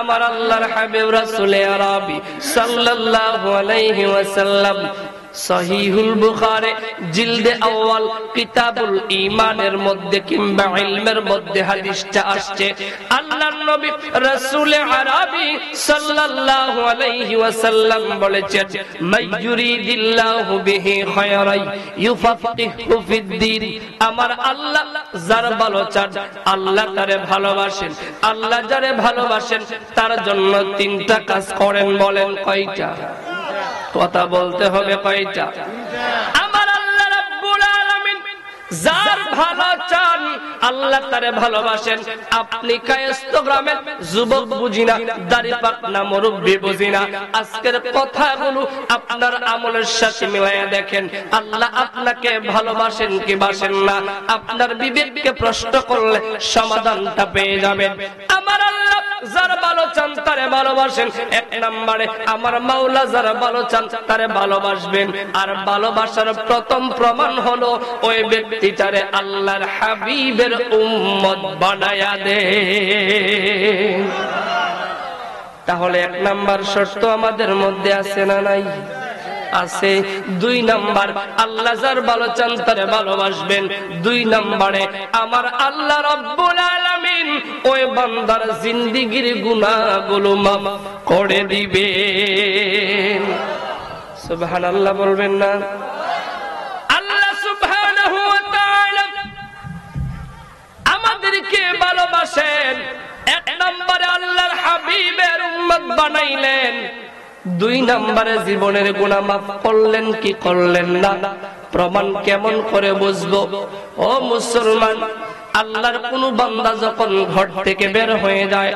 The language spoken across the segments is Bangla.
আমার আল্লাহর হাবিব রাসূল আরবি সাল্লাল্লাহু আলাইহি ওয়াসাল্লাম সহিহুল বুখারী জিলদে আউয়াল কিতাবুল ঈমানের মধ্যে কিংবা ইলমের মধ্যে হাদিসটা আসছে, আল্লাহর নবী রাসূল আরবি সাল্লাল্লাহু আলাইহি ওয়াসাল্লাম বলেছেন, মাইয়ুরিদিল্লাহু বিহি খায়রান ইউফাক্কিহু ফিদ্দীন। আমার আল্লাহ যার ভালো চান আল্লাহ তারে ভালোবাসেন, আল্লাহ যারে ভালোবাসেন তার জন্য তিনটা কাজ করেন। বলেন কয়টা? কথা বলতে হবে কয়টা? আমার আল্লাহ রাব্বুল আলামিন যার ভালো চান আল্লাহ তারে ভালোবাসেন। আপনি কায়স্থ গ্রামের যুবক বুঝিনা, দাড়ি পাকনা মুরব্বি বুঝিনা, আজকের কথাগুলো আপনার আমলের সাথে মিলাইয়া দেখেন, আল্লাহ আপনাকে ভালোবাসেন কি বাসেন না। আপনার বিবেককে প্রশ্ন করলে সমাধানটা পেয়ে যাবেন। আমার আল্লাহ যার ভালো চান তারে ভালোবাসেন। এক নম্বরে আমার মাওলা যারা ভালো চান তারে ভালোবাসবেন। আর ভালোবাসার প্রথম প্রমাণ হলো ওই ব্যক্তিটারে আল্লাহর হাবিবের উম্মত বানায়া দে। তাহলে এক নাম্বার শর্ত আমাদের মধ্যে আছে না নাই? আছে। দুই নাম্বার, আল্লাহ যার ভালো চান তারে ভালোবাসবেন। দুই নাম্বারে আমার আল্লাহ রাব্বুল আলামিন ওই বান্দার জিন্দেগীর গুনাহগুলো মাফ করে দিবেন। সুবহানাল্লাহ বলবেন না? আল্লাহ সুবহানাহু ওয়া তাআলা আমাদেরকে ভালোবাসেন। এক নম্বরে আল্লাহর হাবিবের উম্মত বানাইলেন। দুই নম্বরে জীবনের গুনাহ মাফ করলেন কি করলেন না? প্রমাণ কেমন করে বুঝবো? ও মুসলমান, আল্লাহর কোন বান্দা যখন ঘর থেকে বের হয়ে যায়,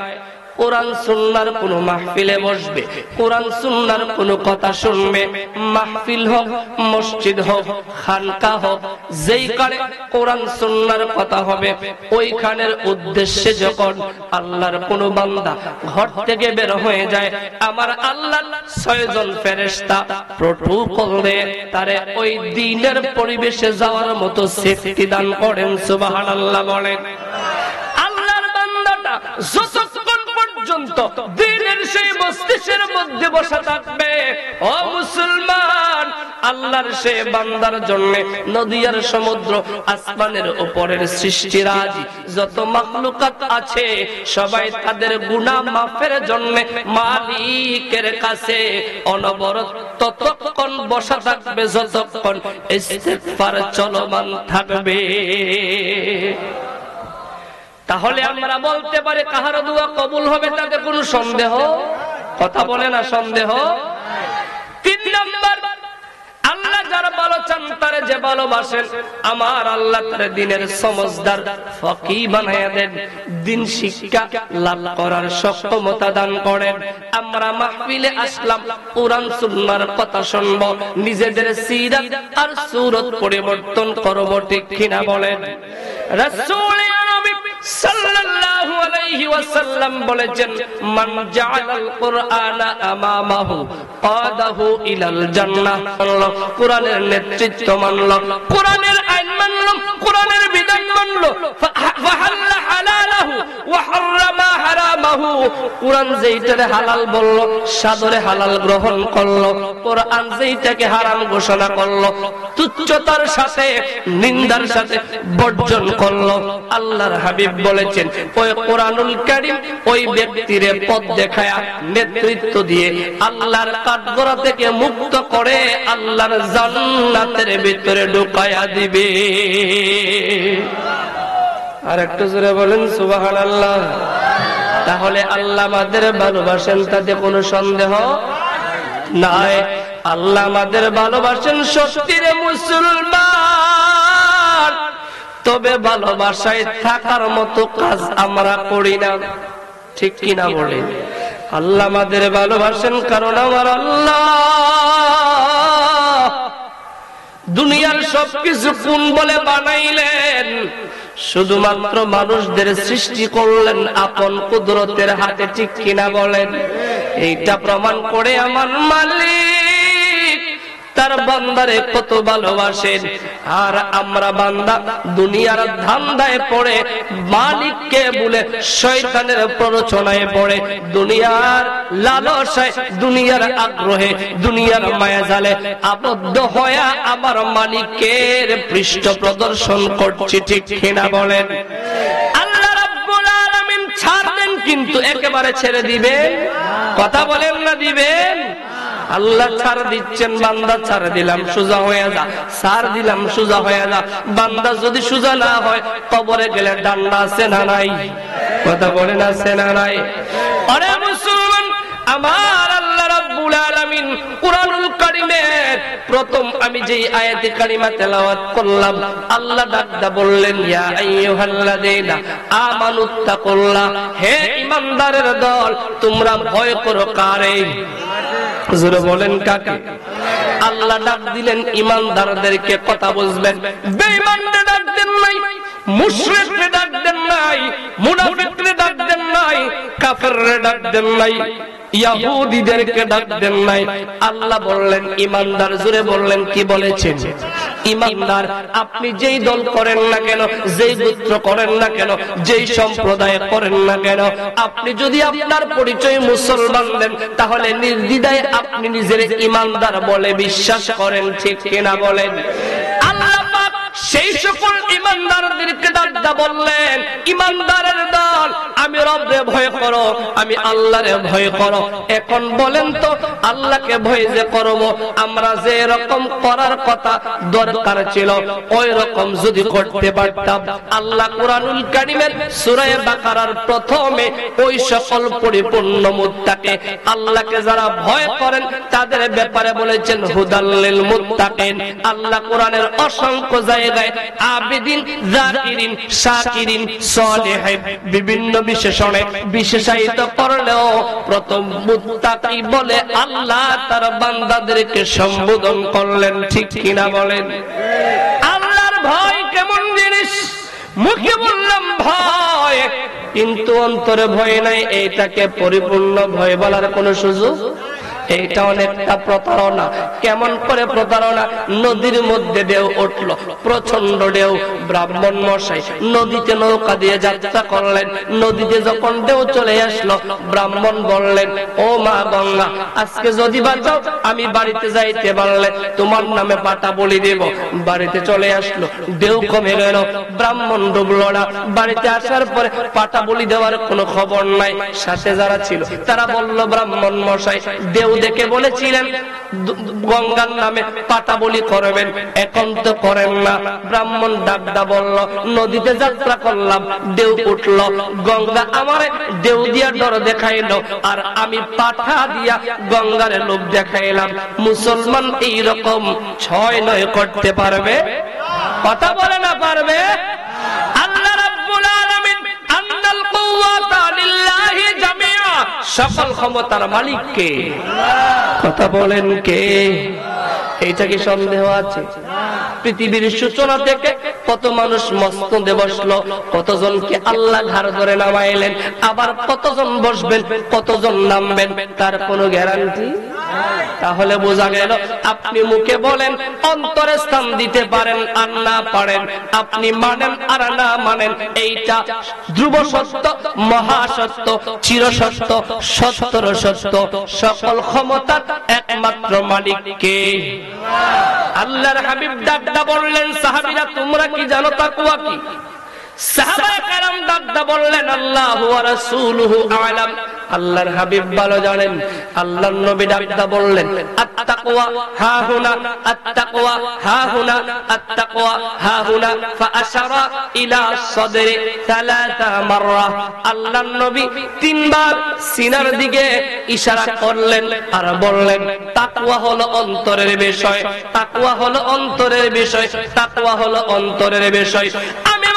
কোরআন সুন্নাহর কোন মাহফিলে বসবে, কোরআন সুন্নাহর কোন কথা শুনবে, মাহফিল হোক, মসজিদ হোক, খানকা হোক, যেই কানে কোরআন সুন্নাহর কথা হবে, ওইখানের উদ্দেশ্যে যখন আল্লাহর কোন বান্দা ঘর থেকে বের হয়ে যায়, আমার আল্লাহ 6 জন ফেরেশতা প্রটোকল দিয়ে তারে ওই দ্বীনের পরিবেশে যাওয়ার মতো সেফটি দান করেন। সুবহানাল্লাহ বলেন। আল্লাহর বান্দাটা যতক্ষণ পর্যন্ত দ্বীনের সেই মস্তিষ্কের মধ্যে বসা থাকবে, ও মুসলমান, আল্লাহর সে বান্দার জন্য নদী আর সমুদ্র, আসমানের উপরের সৃষ্টিরাজি যত মাখলুকাত আছে, সবাই তাদের গুনাহ মাফের জন্য মালিকের কাছে অনবরত ততক্ষণ বসা থাকবে যতক্ষণ ইস্তিগফার চলমান থাকবে। তাহলে আমরা বলতে পারি কাহার দোয়া কবুল হবে তাতে কোনো সন্দেহ? কথা বলে না সন্দেহ? 3 নাম্বার, আল্লাহ যারা ভালো চান তারে যে ভালোবাসেন, আমার আল্লাহ তারে দ্বীনের সমজদার ফকিহ বানায়া দেন, দ্বীন শিক্ষা লাভ করার সক্ষমতা দান করেন। আমরা মাহফিলে আসলাম কোরআন সুন্নাহর কথা শুনবো, নিজেদের সিরাত আর সুরত পরিবর্তন করব, ঠিক কিনা বলেন? রাসূল সাল্লাল্লাহু আলাইহি ওয়াসাল্লাম বলেছেন, মান জাআলাল কুরআনা আমামাহু কাদাহু ইলাল জান্নাহ। কোরআনের নেতৃত্ব মানলো, কোরআনের আইন মানলো, কোরআনের বিধান মানলো, ফাহাল্লা হালালাহু ওয়া হারামা হারামাহু। কোরআন যেইটারে হালাল বললো, সাদরে হালাল গ্রহণ করলো। কোরআন যেইটাকে হারাম ঘোষণা করলো, তুচ্ছতার সাথে, নিন্দার সাথে বর্জন করলো। আল্লাহর হাবিব বলেছেন, ওই কোরআনুল কারীম ওই ব্যক্তিরে পথ দেখায়া, নেতৃত্ব দিয়ে আল্লাহর কাঠগড়া থেকে মুক্ত করে আল্লাহর জান্নাতের ভিতরে ঢুকায়া দিবে। আর একটু জোরে বলেন সুবহানাল্লাহ। তাহলে আল্লাহ আমাদের ভালোবাসেন তাতে কোনো সন্দেহ নাই। আল্লাহ আমাদের ভালোবাসেন সত্যিরে মুসলমান, তবে ভালোবাসায় থাকার মতো কাজ আমরা করি না, ঠিক কিনা বলেন? আল্লাহ আমাদের ভালোবাসেন কারণ আমার আল্লাহ দুনিয়ার সবকিছু কোন বলে বানাইলেন, শুধুমাত্র মানুষদের সৃষ্টি করলেন আপন কুদরতের হাতে, ঠিক কিনা বলেন? এইটা প্রমাণ করে আমার মালিক তার বান্দারে কত ভালোবাসেন। আর আমরা বান্দা দুনিয়ার ধান্দায় পড়ে, মালিককে ভুলে শয়তানের প্ররোচনায় পড়ে, দুনিয়ার লালসায়, দুনিয়ার আগ্রহে, দুনিয়ার মায়াজালে আবদ্ধ হয়ে আমার মালিকের পৃষ্ঠ প্রদর্শন করছি, ঠিক কিনা বলেন? আল্লাহ রাব্বুল আলামিন ছাড় দেন, কিন্তু একেবারে ছেড়ে দিবেন? কথা বলেন না দিবেন? আল্লাহ ছাড় দিচ্ছেন, বান্দা ছাড় দিলাম সোজা হয়ে যা, ছাড় দিলাম সোজা হয়ে যা। বান্দা যদি সোজা না হয়, কবরে গেলে ডান্ডা আছে না নাই? কথা বলেন আছে না নাই? আরে মুসলমান, আমার আল্লাহ রাব্বুল আলামিন কুরআনুল কারীমের প্রথম আমি যেই আয়াতে কারিমা তেলাওয়াত করলাম, আল্লাহ ডাকদা বললেন, ইয়া আইয়ুহাল্লাযীনা আমানুত্তাকুল্লাহ, হে ঈমানদারের দল, তোমরা ভয় করো কারে? জোরে বলেন কাকে? আল্লাহ ডাক দিলেন ঈমানদারদেরকে। কথা বুঝবেন? বেঈমানদের ডাক দেন নাই, মুশরিকদের ডাক দেন নাই, মুনাফিকদের ডাক দেন নাই, কাফেরদের ডাক দেন নাই, ইহুদিদেরকে ডাক দেন নাই। আল্লাহ বললেন ঈমানদার। জোরে বললেন, কি বলেছেন? ঈমানদার। আপনি যেই দল করেন না কেন, যেই গোত্র করেন না কেন, যেই সম্প্রদায় করেন না কেন, আপনি যদি আপনার পরিচয় মুসলমান দেন, তাহলে নির্দ্বিধায় আপনি নিজের ঈমানদার বলে বিশ্বাস করেন, ঠিক কিনা বলেন? আল্লাহ পাক সেই সকল ঈমানদারদেরকে ডাকদা বললেন, ঈমানদারের দল, আমি রব্বে ভয় করো, আমি আল্লাহরে ভয় করো। এখন বলেন তো, আল্লাহকে ভয় যে করব, আমরা যে রকম করার কথা দরকার ছিল ওই রকম যদি করতে পারতাম, আল্লাহ কুরআনুল কারীমের সূরা বাকারার প্রথমে ওই সকল পরিপূর্ণ মুত্তাকি, আল্লাহকে যারা ভয় করেন তাদের ব্যাপারে বলেছেন হুদাল্লিল মুত্তাকিন। আল্লাহ কোরআনের অসংখ্য জায়গায় আবিদিন, যাকিরিন, শাকিরিন, সলিহিন বিভিন্ন বিশেষণে বিশেষায়িত করলেও প্রথম মুত্তাকি বলে আল্লাহ তার বান্দাদেরকে সম্বোধন করলেন, ঠিক কিনা বলেন? আল্লাহর ভয় কেমন জিনিস? মুখে বললাম ভয়, কিন্তু অন্তরে ভয় নাই, এইটাকে পরিপূর্ণ ভয় বলার কোনো সুযোগ? এইটা অনেকটা প্রতারণা। কেমন করে প্রতারণা? নদীর মধ্যে ঢেউ উঠলো, প্রচন্ড ঢেউ। ব্রাহ্মণ মশাই নদীতে নৌকা দিয়ে যাত্রা করলেন। নদীতে যখন ঢেউ চলে আসলো, ব্রাহ্মণ বললেন, ও মা গঙ্গা, আজকে যদি বাঁচাও, আমি বাড়িতে যাইতে পারলে তোমার নামে পাটা বলি দেব। বাড়িতে চলে আসলো, ঢেউ কমে গেল, ব্রাহ্মণ ডুবলো না। বাড়িতে আসার পরে পাটা বলি দেওয়ার কোনো খবর নাই। সাথে যারা ছিল তারা বলল, ব্রাহ্মণ মশাই ঢেউ দেখে বলেছিলেন গঙ্গার নামে পাটা বলি করবেন, এখন তো করেন না। ব্রাহ্মণ ডাকদা বলল, নদীতে যাত্রা করলাম, ঢেউ উঠলো, গঙ্গা আমারে ঢেউ দিয়া ডর দেখাইলো, আর আমি পাঠা দিয়া গঙ্গারে লোভ দেখাইলাম। মুসলমান এইরকম 6-9 করতে পারবে? কথা বলে না পারবে? আল্লাহ রাব্বুল আলামিন আন্নাল কুওয়াতা লিল্লাহি জামিআ, সকল ক্ষমতার মালিক কে? কথা বলেন কে? এইটা কি সন্দেহ আছে? পৃথিবীর সূচনা থেকে কত মানুষ মসনদে বসলো, কতজনকে আল্লাহ ঘাড় ধরে নামাইলেন, আবার কতজন বসবেন, কতজন নামবেন, তার কোনো গ্যারান্টি? তাহলে বোঝা গেল, আপনি মুখে বলেন, অন্তরে স্থান দিতে পারেন আর না পারেন, আপনি মানেন আর না মানেন, এইটা ধ্রুব সত্য, মহাসত্য, চিরসত্য, সত্তর সত্য। সকল ক্ষমতার একমাত্র মালিক কে? আল্লাহর হাবিব ডাকদা বললেন, সাহাবীরা তোমরা কি জানো তাকওয়া কি? সাহাবায়ে কেরাম ডাকদা বললেন, আল্লাহু ওয়া রাসূলুহু আ'লাম, আল্লাহর হাবিব ভালো জানেন। আল্লাহর নবী ডাকদা বললেন, আত-তাকওয়া হাহুনা, আত-তাকওয়া হাহুনা, আত-তাকওয়া হাহুনা, ফাআশারা ইলা সাদরি 3 মাররা। আল্লাহর নবী 3 বার সিনার দিকে ইশারা করলেন আর বললেন, তাকওয়া হলো অন্তরের বিষয়, তাকওয়া হলো অন্তরের বিষয়, তাকওয়া হলো অন্তরের বিষয়। আমি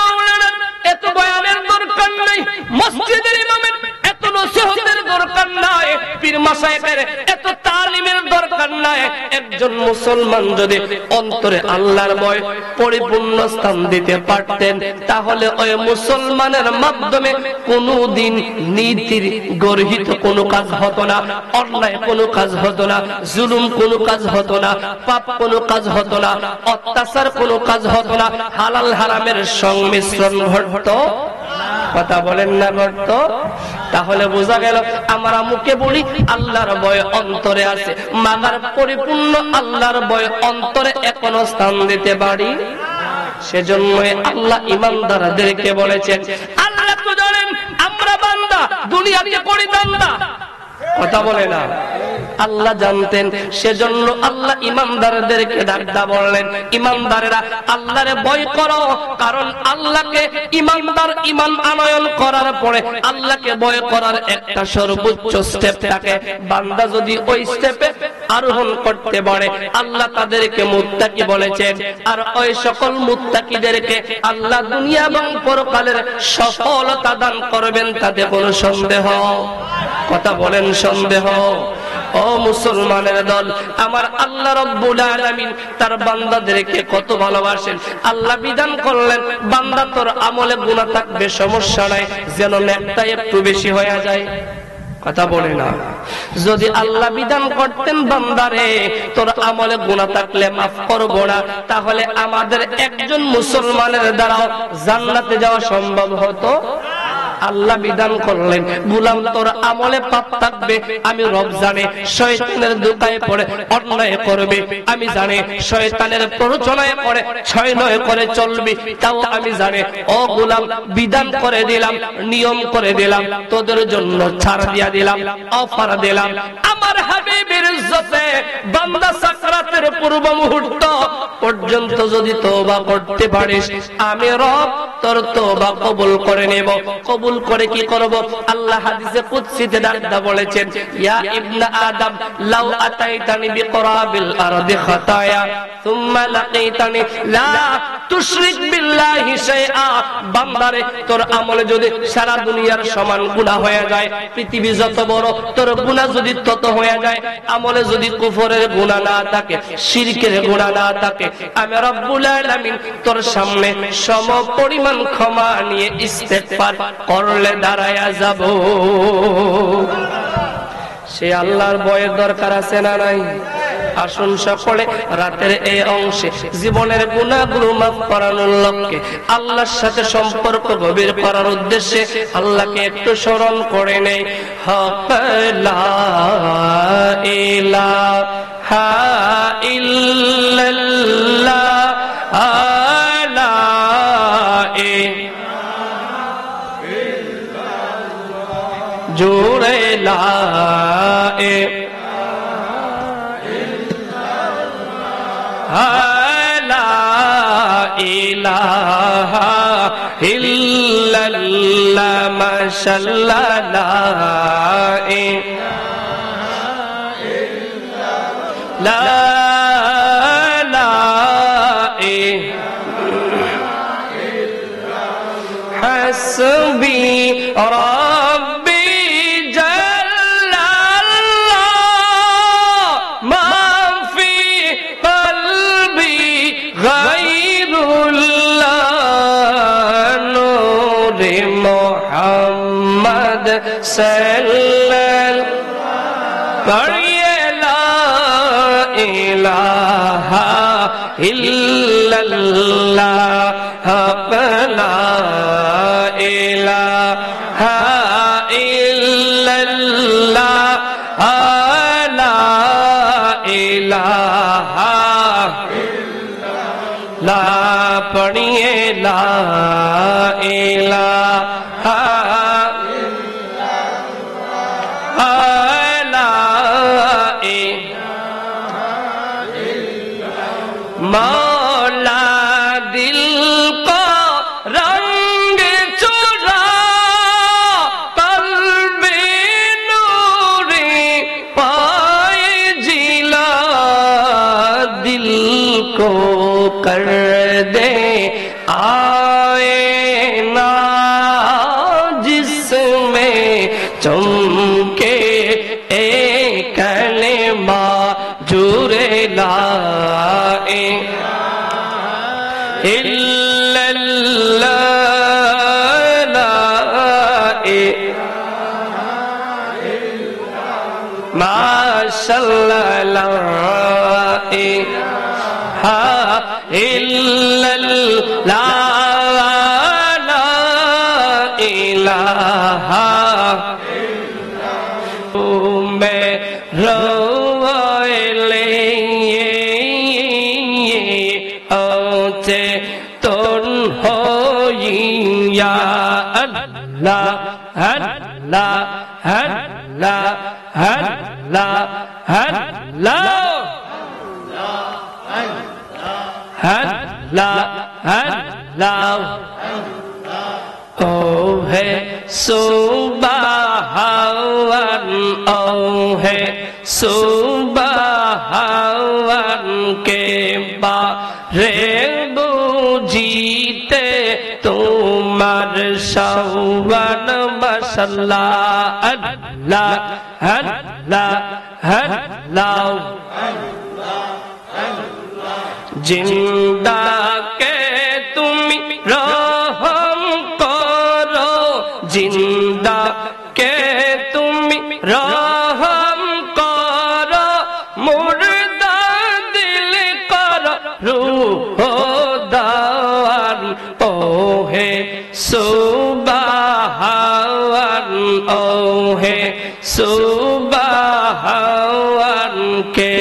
এত বয়ানের দরকার নাই, মসজিদের ইমামের এত নসিহতের দরকার নাই, পীর মাশায়েখের এত তালিমের দরকার নাই। একজন মুসলমান যদি অন্তরে আল্লাহর ভয় পরিপূর্ণ স্থান দিতে পারতেন, তাহলে ওই মুসলমানের মাধ্যমে কোনদিন নীতির গর্হিত কোনো কাজ হতো না, অন্যায় কোনো কাজ হতো না, জুলুম কোনো কাজ হতো না, পাপ কোনো কাজ হতো না, অত্যাচার কোনো কাজ হতো না, হালাল হারামের সংমিশ্রণ ঘটতো। কথা বলেন না ঘটতো? তাহলে বোঝা গেল আমরা মুখে বলি আল্লাহর ভয় অন্তরে আছে, মাগার পরিপূর্ণ আল্লাহর ভয় অন্তরে এখনো স্থান দিতে পারি। সেজন্য আল্লাহ ঈমানদারদেরকে বলেছেন, আল্লাহ তো জানেন আমরা বান্দা, দুনিয়াতে করি বান্দা। কথা বলে না? আল্লাহ জানতেন, সেজন্য আল্লাহ ঈমানদারদেরকে ডাকদা বললেন, ঈমানদারেরা আল্লাহরে ভয় করো, কারণ আল্লাহকে ঈমানদার ঈমান আনয়ন করার পরে আল্লাহকে ভয় করার একটা সর্বোচ্চ স্টেপ থাকে। বান্দা যদি ওই স্টেপে আরোহণ করতে পারে, আল্লাহ তাদেরকে মুত্তাকি বলেছেন। আর ওই সকল মুত্তাকিদেরকে আল্লাহ দুনিয়া এবং পরকালের সফলতা দান করবেন, তাতে কোনো সন্দেহ। কথা বলেন সন্দেহ? ও মুসলমানের দল, আমার আল্লাহ রাব্বুল আলামিন তার বান্দাদেরকে কত ভালোবাসেন। আল্লাহ বিধান করলেন, বান্দা তোর আমলে গুনাহ থাকবে সমস্যা নাই, যেন নেকটা একটু বেশি হয়ে যায়। কথা বলে না? যদি আল্লাহ বিধান করতেন বান্দারে তোর আমলে গুনাহ থাকলে মাফ করব না, তাহলে আমাদের একজন মুসলমানের দ্বারাও জান্নাতে যাওয়া সম্ভব হতো? আল্লাহ বিধান করলেন, গোলাম তোর আমলে পাপ থাকবে, আমি রব জানে শয়তানের দোকায় পড়ে অন্যায় করবে, আমি জানি শয়তানের প্ররোচনায় পড়ে ছয় করে চলবি, তাও আমি জানি। ও গোলাম, বিধান করে দিলাম, নিয়ম করে দিলাম, তোদের জন্য ছাড় দিয়া দিলাম, অফার দিলাম। আমার হাবিবের ইজ্জতে বান্দা সাকরাতের পূর্ব মুহূর্ত পর্যন্ত যদি তওবা করতে পারিস, আমি রব তোর তওবা কবুল করে নেব। কবুল করে কি করব? আল্লাহ হাদিসে কুদসিতে ডাকদা বলেছেন, ইয়া ইবনা আদম লাউ আতাইতানি বিকরাবিল আরদি খাতায়া সুম্মা লাকাইতানি লা তুশরিক বিল্লাহি শাইআ। বান্দারে তোর আমলে যদি সারা দুনিয়ার সমান গুনাহ হয়ে যায়, পৃথিবী যত বড় তোর গুনাহ যদি তত হয়ে যায়, আমলে যদি কুফরের গুনাহ না থাকে, শিরকের গুনাহ না থাকে, আমি রব্বুল আলামিন তোর সামনে সম পরিমাণ ক্ষমা নিয়ে ইস্তেগফার করলে দাঁড়ায়া যাব। সে আল্লাহর ভয়ের দরকার আছে না নাই? আসুন সকলে রাতের এই অংশে জীবনের গুনাহগুলো মাফ করানোর লক্ষ্যে, আল্লাহর সাথে সম্পর্ক গভীর করার উদ্দেশ্যে আল্লাহকে একটু স্মরণ করে নেই। হক লা ইলাহা ইল্লাল্লাহ, লা জোরে লা ইলাহা ইল্লাল্লাহ, মাশাআল্লাহ লা হাসবি রাব্বি জাল্লাল্লাহ, মা ফি কলবি গায়রুল্লাহ, নূরে মুহাম্মদ সাল্লাল্লাহু পড়িয়ে লা ইলাহা ইল্লাল্লাহ, লা ইলাহা ইল্লাল্লাহ, লা ইলাহা লা পড়িয়ে লা ইলাহা मौला दिल को रंग चुरा कल्बे नूरी पाए जिला, दिल को कर दे आए ना जिसमें चमके एक कलमा जुरे ला মাশাআল্লাহ লা ইলাহা ইল্লাল্লাহ লা ইলাহা মেরা Allah, Allah, Allah, Allah, Allah, Allah, oh hey Subhan, oh hey Subhan ke bare bujite তোমার শাওয়ান মাশাআল্লাহ আল্লাহ আল্লাহ আল্লাহ জিন্দা কে তুমি রহম করো জিন্দা কে তুমি রহম করো মুর্দা দিল করো রূহ দান ও হে সুবহান ও হে সুবহান কে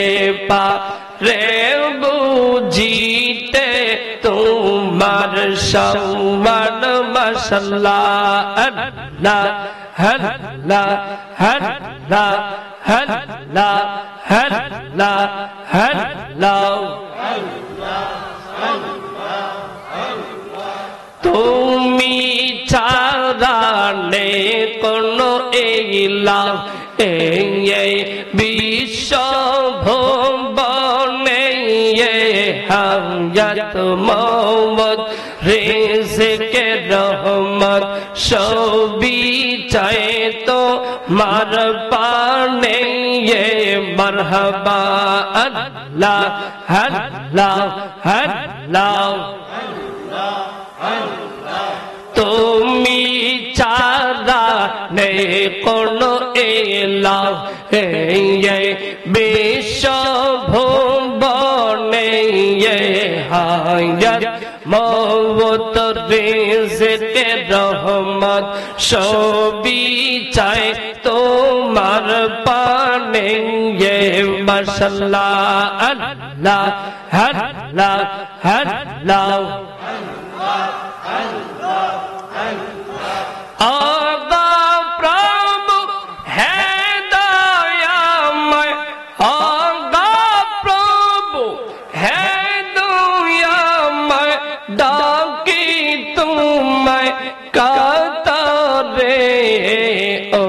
পারে বুঝিতে তোমার শাওয়ান মাশাআল্লাহ আল্লাহ আল্লাহ আল্লাহ আল্লাহ আল্লাহ আল্লাহ তুমি ছাড়া নেই কোনো ইলাহ এই বিশ্ব ভুবনে হায়াত মওত রিজক রহমত সবই চাই তো মার পানে মারহাবা আল্লাহ আল্লাহ আল্লাহ তুমি ছাড়া নেই কোনো ইলাহ এই বিশ্ব ভুবনে হায়াত মওত রিজক রহমত সবই চাই তোমার পানে মাশাআল্লাহ আল্লাহ আল্লাহ আল্লাহ আল্লাহ প্রভু হে দয়াময় আল্লাহ প্রভু হে দয়াময় ডাকি তোমায় কাতরে ও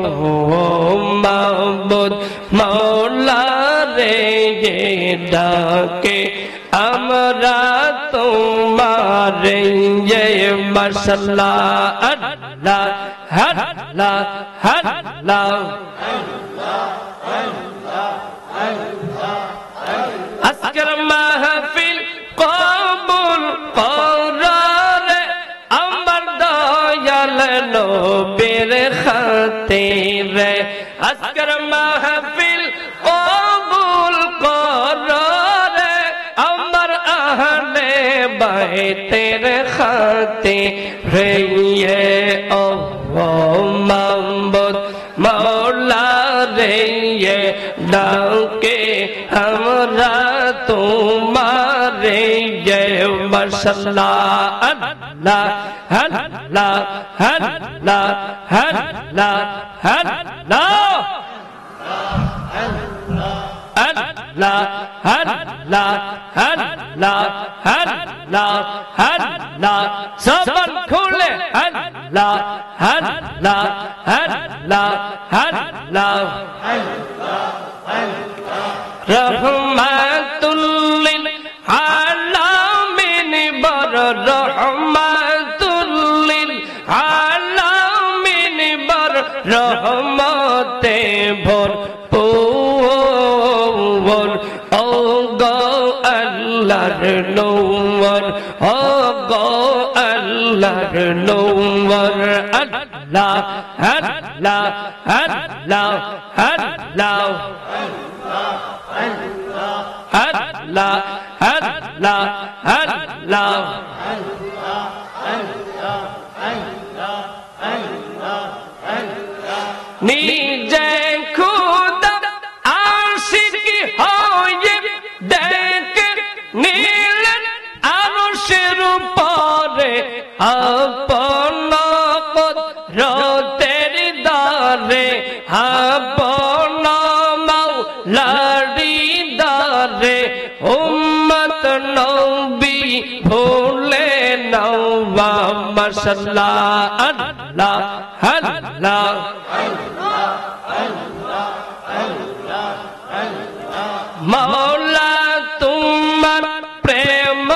মাবুদ মাওলা রে ডাকে আমরা তোমারে মাশাআল্লাহ আল্লাহ আল্লাহ আল্লাহ আজকের মাহফিল কবুল করারে আমার দয়াল নবীর খাতিরে আজকের মাহফিল কবুল করারে আমার আহলে বাইতের খাতিরে ও মাবুদ মাওলা রে ডাকে আমরা তোমারে মাশাআল্লাহ আল্লাহ আল্লাহ আল্লাহ আল্লাহ আল্লাহ আল্লাহ আল্লাহ আল্লাহ আল্লাহ আল্লাহ জবান খুলে আল্লাহ আল্লাহ আল্লাহ আল্লাহ রহমাতুল লিল আলামিন বর রহমাতুল লিল আলামিন বর রহমতে ভরপুর ও গো আল্লাহর নূর ও গো আল্লাহর নূর আল্লাহ আল্লাহ আল্লাহ আল্লাহ আল্লাহ আল্লাহ আল্লাহ নিজে খুদা আশিক হয়ে দেখে নিলেন আরশের উপরে আপন কুদরতের দ্বারে আপন মাওলারি দ্বারে উম্মত নবী ভুলে নওয়া মাশাআল্লাহ আল্লাহ আল্লাহ মৌলা তোমার প্রেম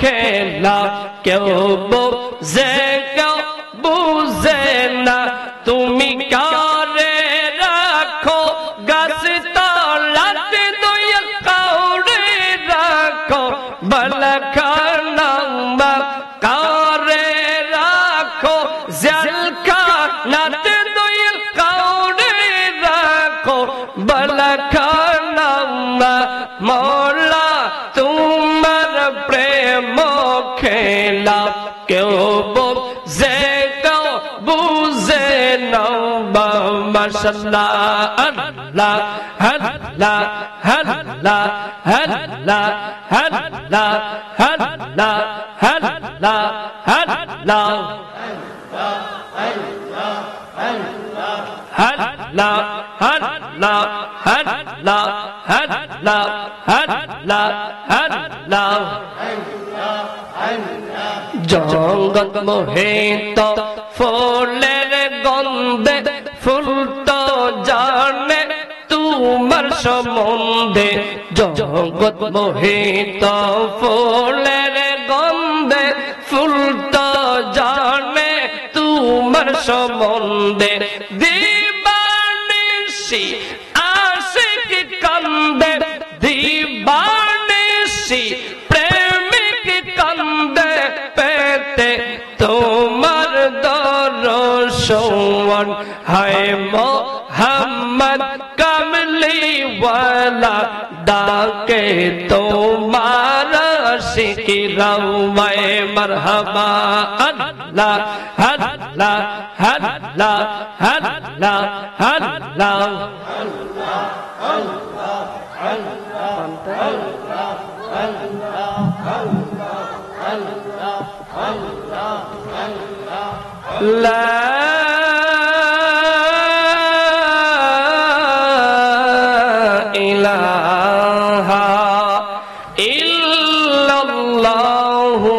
খেলা কেউ বুঝে কেউ বুঝে না তুমি কারে রাখো গাছ তলাতে দয়াল কাউরে রাখো বলখানা কারে রাখো জলখানাতে দয়াল কাউরে রাখো বলখানা মৌলা তোমার প্রেম খেলা কেউ বুঝে কেউ বুঝে না মাশাআল্লাহ আল্লাহ আল্লাহ আল্লাহ আল্লাহ আল্লাহ আল্লাহ আল্লাহ আল্লাহ আল্লাহ আল্লাহ আল্লাহ আল্লাহ আল্লাহ আল্লাহ জগৎ মোহিত ফুলের গন্ধে ফুল তো জানে তোমার সম্বন্ধে জগৎ মোহিত ফুলের গন্ধে ফুল তো জানে তোমার সম্বন্ধে দিবানিশি আশিক কান্দে দিবানিশি প্রেমিক কান্দে পেতে তোমার দর্শন হায় মোহাম্মদ কামলি ওয়ালা ডাকে তোমার আশিকি রওয়ায়ে মারহাবা আল্লাহ আল্লাহ আল্লাহ আল্লাহ আল্লাহ লা ইলাহা ইল্লাল্লাহু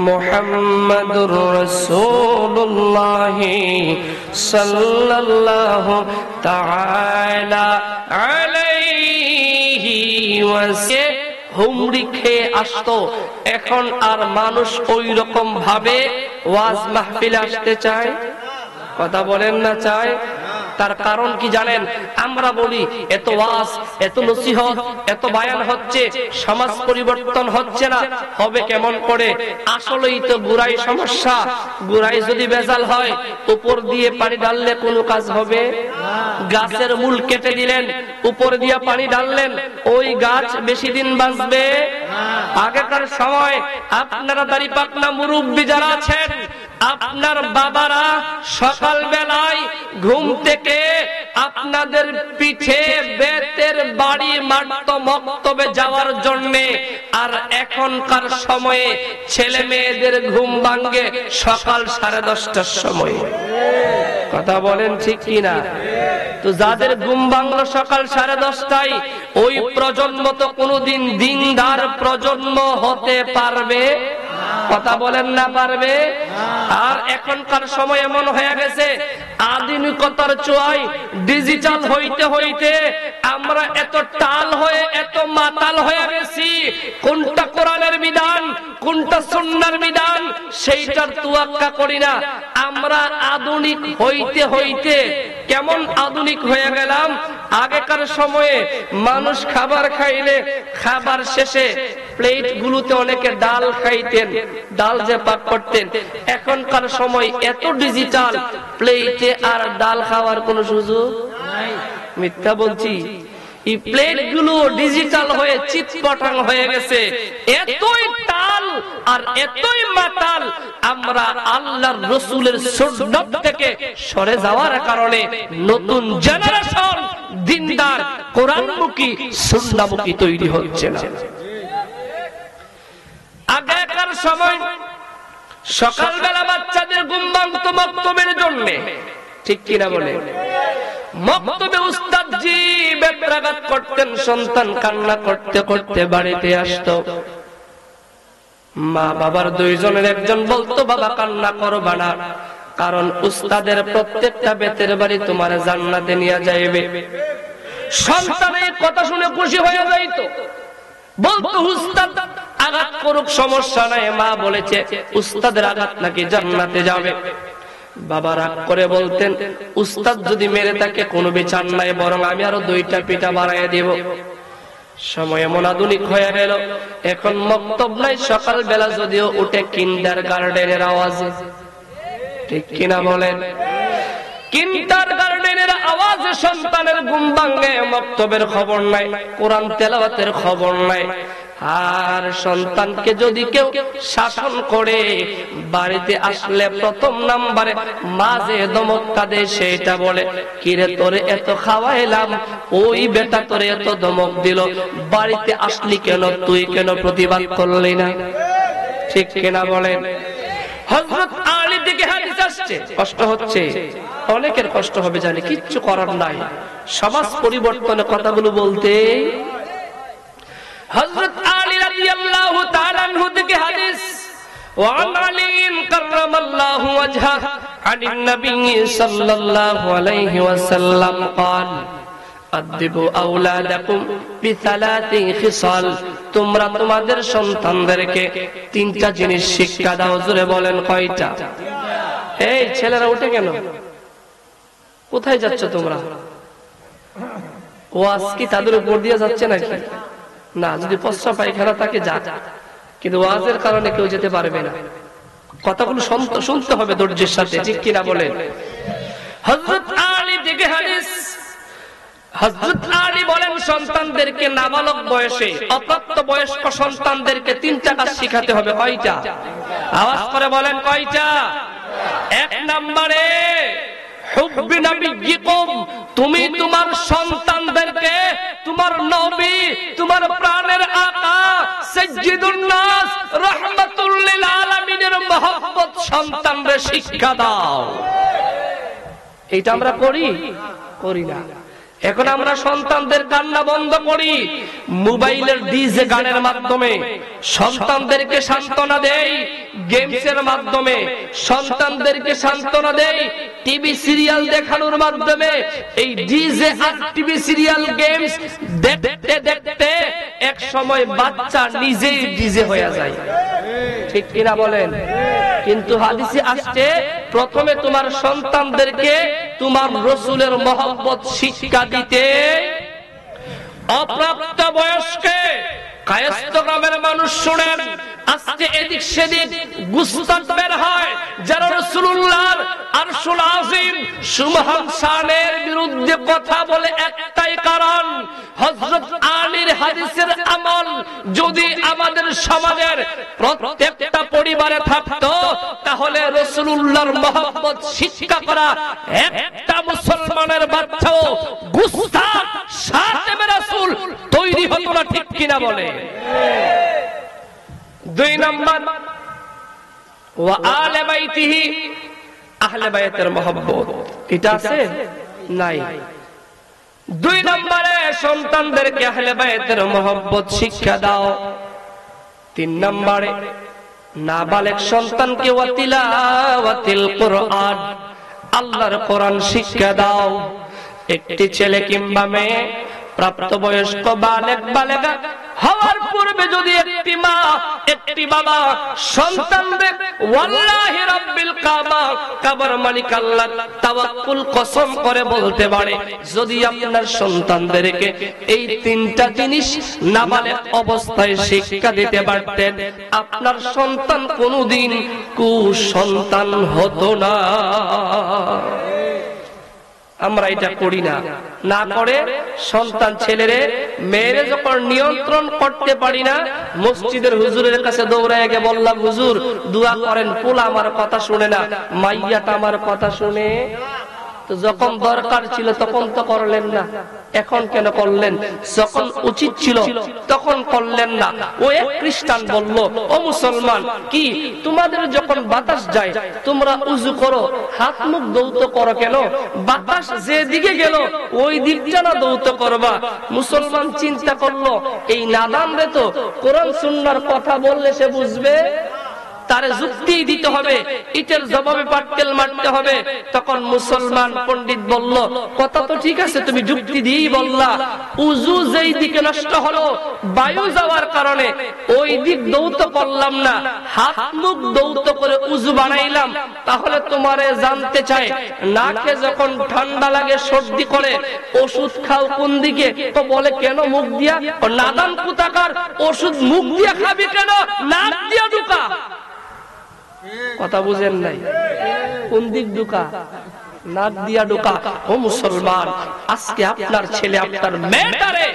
মুহাম্মাদুর রাসূলুল্লাহ সাল্লাল্লাহু তাআলা আলাইহি ওয়াসাল্লাম হুমড়ি খেয়ে আসতো। এখন আর মানুষ ওই রকম ভাবে ওয়াজ মাহফিলে আসতে চায়? কথা বলেন না চায়? তার কারণ কি জানেন? আমরা বলি এত ওয়াজ, এত নসিহত, এত বায়ান হচ্ছে, সমাজ পরিবর্তন হচ্ছে না, হবে কেমন করে? আসলেই তো গুড়াই সমস্যা। গুড়াই যদি ভেজাল হয়, উপর দিয়ে পানি ঢাললে কোনো কাজ হবে? গাছের মূল কেটে দিলেন, উপর দিয়ে পানি ঢাললেন, ওই গাছ বেশি দিন বাঁচবে? আগেকার সময় আপনারা দাড়ি পাকনা মুরব্বি যারা আছেন, আপনার বাবারা সকাল বেলায় ঘুম থেকে আপনাদের পিঠে বেতের বাড়ি মারত মক্তবে যাওয়ার জন্য। আর এখনকার সময়ে ছেলে মেয়েদের ঘুম ভাঙে সকাল 10:30টার সময়। কথা বলেন ঠিক কিনা? তো যাদের ঘুম ভাঙলো সকাল 10:30টায়, ওই প্রজন্ম তো কোনোদিন দিনদার প্রজন্ম হতে পারবে? কথা বলেন না পারবে? আর এখনকার সময় এমন হয়ে গেছে, আধুনিকতার ছোঁয়ায় ডিজিটাল হইতে হইতে আমরা এত টাল হয়ে এত মাতাল হয়ে গেছি, কোনটা কোরআনের বিধান কোনটা সুন্নাহর বিধান সেইটার তোয়াক্কা করি না। আমরা আধুনিক হইতে হইতে কেমন আধুনিক হয়ে গেলাম। আগেকার সময়ে মানুষ খাবার খাইলে খাবার শেষে প্লেট গুলোতে অনেকে ডাল খাইতেন, ডাল যে পাক করতেন। এখনকার সময় এত ডিজিটাল, প্লেটে আর ডাল খাওয়ার কোন সুযোগ নাই। মিথ্যা বলছি? এই প্লেট গুলো ডিজিটাল হয়ে চিৎপটাং হয়ে গেছে। এতই টাল আর এতই মাতাল আমরা আল্লাহর রাসূলের সুন্নাত থেকে সরে যাওয়ার কারণে নতুন জেনারেশন দিনদার কোরআনমুখী সুন্নাহমুখী তৈরি হচ্ছে না। আগেকার সময় সকালবেলা বাচ্চাদের ঘুম ভাঙতো মক্তবের জন্য, ঠিক কিনা বলে? মক্তবে উস্তাদ জি বেত্রাঘাত করতেন, সন্তান কান্না করতে করতে বাড়িতে আসতো। মা বাবার দুইজনের একজন বলতো, বাবা কান্না করবা না, কারণ উস্তাদের প্রত্যেকটা বেতের বাড়ি তোমার জান্নাতে নিয়ে যাইবে। সন্তানের কথা শুনে খুশি হয়ে যাইতো, বলতো উস্তাদ আঘাত করুক সমস্যা নাই, মা বলেছে উস্তাদের আঘাত নাকি জান্নাতে যাবে। বাবা রাগ করে বলতেন, উস্তাদ যদি মেরে তাকে কোনো বিচার নাই, বরং আমি আরো 2টা পিঠা বাড়াইয়া দেব। সময় এমন আধুনিক হয়ে গেল, এখন মক্তব নাই, সকাল বেলা যদিও উঠে কিন্ডার গার্ডেনের আওয়াজে, ঠিক কিনা বলেন? কিন্ডার গার্ডেনের আওয়াজে সন্তানের ঘুম ভাঙে, মক্তবের খবর নাই, কোরআন তেলাওয়াতের খবর নাই। আর সন্তানকে যদি কেউ শাসন করে, বাড়িতে আসলে প্রথম নাম্বারে মাঝে ধমকটা দেয়, সেটা বলে কিরে তোরে এত খাওয়াইলাম, ওই বেটা তোরে এত ধমক দিল, বাড়িতে আসলি কেন, তুই কেন প্রতিবাদ করলি না? ঠিক কিনা বলেন? হযরত আলী থেকে হাদিস আসছে। কষ্ট হচ্ছে, অনেকের কষ্ট হবে জানি, কিচ্ছু করার নাই, সমাজ পরিবর্তনের কথাগুলো বলতে। হযরত আলী রাদিয়াল্লাহু তাআলা আনহু থেকে হাদিস, ওয়ান আলী কাররামাল্লাহু ওয়াজহা আনিন নবী সাল্লাল্লাহু আলাইহি ওয়াসাল্লাম قال আদিবু আওলাদাকুম বিসালাতি খিসাল, তোমরা তোমাদের সন্তানদেরকে 3টা জিনিস শিক্ষা দাও। জোরে বলেন কয়টা? এই ছেলেরা উঠে কেন? কোথায় যাচ্ছ তোমরা? ওয়াজ কি তাদের উপর দিয়ে যাচ্ছে নাকি? না, যদি প্রস্রাব পায়খানা থাকে যা, কিন্তু ওয়াজের কারণে কেউ যেতে পারবে না। কথাগুলো শুনতে হবে ধৈর্যের সাথে, ঠিক কিনা বলেন? হযরত আলী থেকে হাদিস, হযরত আলী বলেন সন্তানদেরকে নাবালক বয়সে, অপ্রাপ্ত বয়স্ক সন্তানদেরকে 3টা কাজ শিখাতে হবে। কয়টা? আওয়াজ করে বলেন কয়টা? 1 নম্বরে হুব্বি নবিয়্যিকুম, তুমি তোমার সন্তানদেরকে তোমার নবী, তোমার প্রাণের আকা সাইয়্যিদুন নাস রাহমাতুল লিল আলামিনের মহব্বত সন্তানদের শিক্ষা দাও। এটা আমরা করি না। এখন আমরা সন্তানদের কান্না বন্ধ করি, মোবাইলের ডিজে গানের মাধ্যমে সন্তানদেরকে সান্ত্বনা দেই, গেমসের মাধ্যমে সন্তানদেরকে সান্ত্বনা দেই, টিভি সিরিয়াল দেখানোর মাধ্যমে। এই ডিজে আর টিভি সিরিয়াল গেমস দেখতে দেখতে এক সময় বাচ্চা নিজেই ডিজে হয়ে যায়, ঠিক কিনা বলেন? কিন্তু হাদিসে আসছে প্রথমে তোমার সন্তানদেরকে তোমার রাসূলের মহব্বত শিক্ষা দিতে। অপ্রাপ্ত বয়সকে কায়স্থ গ্রামের মানুষ শুনেন, আজকে এদিক সেদিক গুস্তাখ বের হয় যারা রাসূলুল্লাহর আরশুল আযীম সুবহান শানের বিরুদ্ধে কথা বলে। একটাই কারণ, হযরত আলীর হাদিসের আমল যদি আমাদের সমাজের প্রত্যেকটা পরিবারে থাকতো, তাহলে রাসূলুল্লাহর মহব্বত শিক্ষা করা একটা মুসলমানের বাচ্চাও গুস্তাখ শাতিমে রাসূল তৈরি হতো না, ঠিক কিনা বলে? 2 নম্বর, ওয়া আলে বাইতিহি, আহলে বাইতের মহব্বত। এটা আছে? নাই। 2 নম্বরে সন্তানদেরকে আহলে বাইতের মহব্বত শিক্ষা দাও। 3 নম্বরে নাবালেগ সন্তানকে ওয়া তিলাওয়াতিল কুরআন, আল্লাহর কোরআন শিক্ষা দাও। একটি ছেলে কিংবা মেয়ে প্রাপ্তবয়স্ক বালেগ বালেগা হওয়ার পূর্বে যদি একটি মা একটি বাবা সন্তানদের ওয়াল্লাহি রাব্বিল কাবা কাবার মালিক আল্লাহ তাওয়াক্কুল কসম করে বলতে পারে, যদি আপনার সন্তানদেরকে এই তিনটা জিনিস নাবালেগ অবস্থায় শিক্ষা দিতে পারতেন, আপনার সন্তান কোনোদিন কুসন্তান হতো না। আমরা এটা করি না, না করে সন্তান ছেলেরে মেয়েরে যখন নিয়ন্ত্রণ করতে পারি না, মসজিদের হুজুরের কাছে দৌড়ায় গিয়ে বললাম, হুজুর দোয়া করেন, পোলা আমার কথা শুনে না, মাইয়াটা আমার কথা শুনে। তো যখন দরকার ছিল তখন তো করলেন না, এখন কেন করলেন? যখন উচিত ছিল তখন করলেন না। ও এক খ্রিস্টান বলল, ও মুসলমান, কি তোমাদের যখন বাতাস যায় তোমরা উযু করো, হাত মুখ ধৌত করো কেন? বাতাস যে দিকে গেল ওই দিকটা না ধৌত করবা? মুসলমান চিন্তা করলো, এই নাদান রে তো কোরআন সুন্নাহর কথা বললে সে বুঝবে, তারে যুক্তি দিতে হবে, ইটের জবাবে পাটকেল মারতে হবে। তখন মুসলমান পণ্ডিত বলল, কথা তো ঠিক আছে, তুমি যুক্তি দিয়েই বললা, উযু যেই দিকে নষ্ট হলো বায়ু যাওয়ার কারণে ওই দিক দৌত করলাম না, হাত মুখ দৌত করে উযু বানাইলাম। তাহলে তোমারে জানতে চাই, নাকে যখন ঠান্ডা লাগে সর্দি করে ওষুধ খাও কোন দিকে? তো বলে কেন মুখ দিয়া? ও নাদান কুতাকার, ওষুধ মুখ দিয়া খাবি কেন? নাক দিয়া ঢুকা। কথা বুঝেন নাই? কোন দিক ঢুকা? নাক দিয়া ঢুকা। ও মুসলমান, আজকে আপনার ছেলে আপনার মেয়েটারে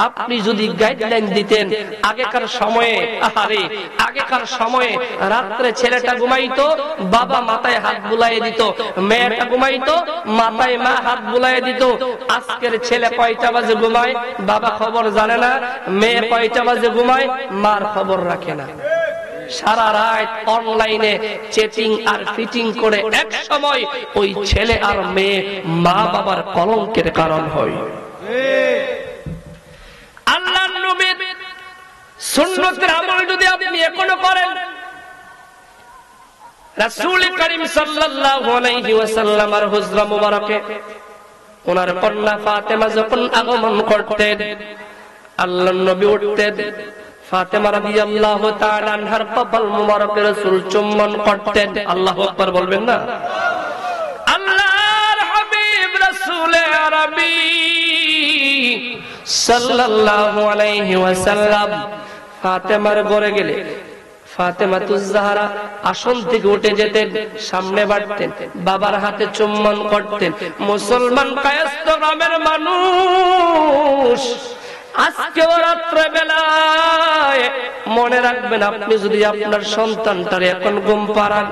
আপনি যদি গাইডলাইন দিতেন, আগেকার সময়ে, আহারে আগেকার সময়ে রাত্রে ছেলেটা ঘুমাইতো, বাবা মাথায় হাত বুলাইয়ে দিত, মেয়েটা ঘুমাইতো, মাথায় মা হাত বুলাইয়ে দিত। আজকের ছেলে কয়টা বাজে ঘুমায় বাবা খবর জানে না, মেয়ে কয়টা বাজে ঘুমায় মার খবর রাখে না। সারা রাত অনলাইনে চ্যাটিং আর ফিটিং করে এক সময় ওই ছেলে আর মেয়ে মা বাবার কলঙ্কের কারণ হয়। আল্লাহর নবীর সুন্নতের আমল যদি আপনি এখনো করেন, রাসূল করিম সাল্লাল্লাহু আলাইহি ওয়াসাল্লাম এর হুজরা মুবারকে ওনার কন্যা ফাতেমা যখন আগমন করতেন, আল্লাহর নবী উঠতেন, ফাতেমা রাদিয়াল্লাহু তাআলা আনহার কপাল মুবারকে রাসূল চুম্বন করতেন। আল্লাহু আকবার বলবেন না? আল্লাহর হাবিব রাসূল আরবি সাল্লাল্লাহু আলাইহি ওয়াসাল্লাম ফাতেমার ঘরে গেলে ফাতেমাতুজ জাহরা আসন থেকে উঠে যেতেন, সামনে বাড়তেন, বাবার হাতে চুম্বন করতেন। মুসলমান কায়স্থ গ্রামের মানুষ, আজকে রাত্রে বেলায় মনে রাখবেন, আপনি যদি আপনার সন্তানটার এখন ঘুম পাড়ান,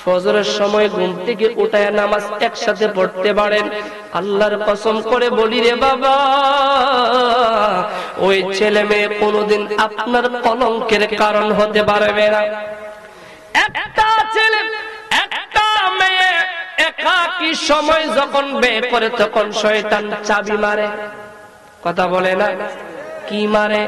ফজরের সময় ঘুম থেকে উঠায় নামাজ একসাথে পড়তে পারেন, আল্লাহর কসম করে বলি রে বাবা, ওই ছেলে মেয়ে কোনোদিন আপনার কলঙ্কের কারণ হতে পারবে না। একটা ছেলে একটা মেয়ে একাকী সময় যখন বিয়ে করে তখন শয়তান চাবি মারে। কথা বলে না? কি মারে?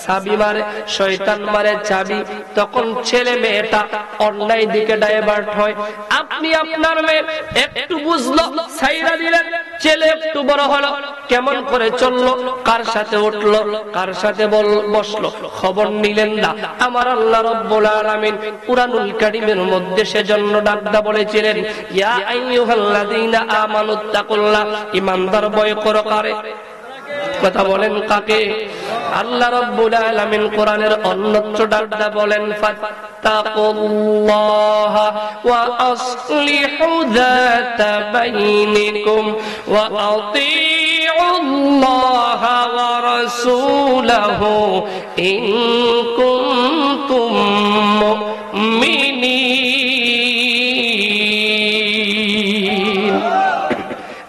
চাবি মারে, শয়তান মারে চাবি। তখন ছেলে মেয়েটা অন্যায় দিকে ডাইভার্ট হয়। আপনি আপনার মেয়ে একটু বুঝলো, ছাইরা দিলেন, ছেলে একটু বড় হলো, কেমন করে চললো, কার সাথে উঠলো, কার সাথে বসলো, খবর নিলেন না। আমার আল্লাহ রাব্বুল আলামিন কুরআনুল কারীমের মধ্যে সেজন্য ডাকদা বলেছিলেন, ইয়া আইয়ুহাল্লাযীনা আমানুত্তাকুল্লাহ, ঈমানদার ভয় করো কারে? কথা বলেন কাকে? আল্লাহ রাব্বুল আলামিন কোরআনের অন্যত্র ডাকদা বলেন, ফাত্তাকুল্লাহা ওয়া আসলিহু যাতা বাইনিকুম ওয়া আতিউল্লাহা ওয়া রাসূলাহু ইন কুনতুম মুমিনিন।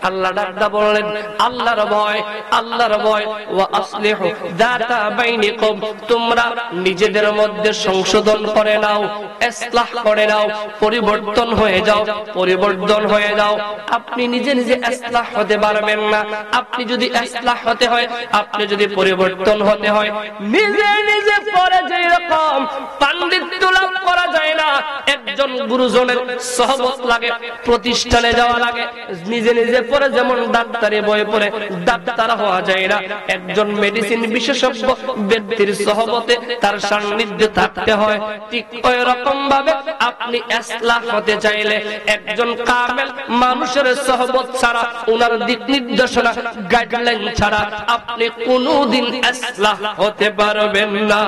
আল্লাহ ডাকদা বললেন, আল্লাহর ভয়, আল্লাহর ভয়, ওয়া আসলিহু যাতা বাইনিকুম, তোমরা নিজেদের মধ্যে সংশোধন করে নাও। ইসলাহ করে নাও, পরিবর্তন হয়ে যাও, পরিবর্তন হয়ে যাও। আপনি নিজে নিজে ইসলাহ হতে পারবেন না। আপনি যদি ইসলাহ হতে হয়, আপনি যদি পরিবর্তন হতে হয়, নিজে নিজে পড়ে যে রকম পাণ্ডিত্য লাভ করা যায় না, একজন গুরুজনের সহবত লাগে, প্রতিষ্ঠানে যাওয়া লাগে। নিজে নিজে পড়ে যেমন ডাক্তারি বই পড়ে ডাক্তার হওয়া যায় না, একজন মেডিসিন বিশেষজ্ঞ ব্যক্তির সহবতে তার সান্নিধ্যে থাকতে হয়। ঠিক ওই রকম ভাবে আপনি ইসলাহ হতে চাইলে একজন কামেল মানুষের সহবত ছাড়া, ওনার দিক নির্দেশনা গাইডলাইন ছাড়া আপনি কোনদিন ইসলাহ হতে পারবেন না।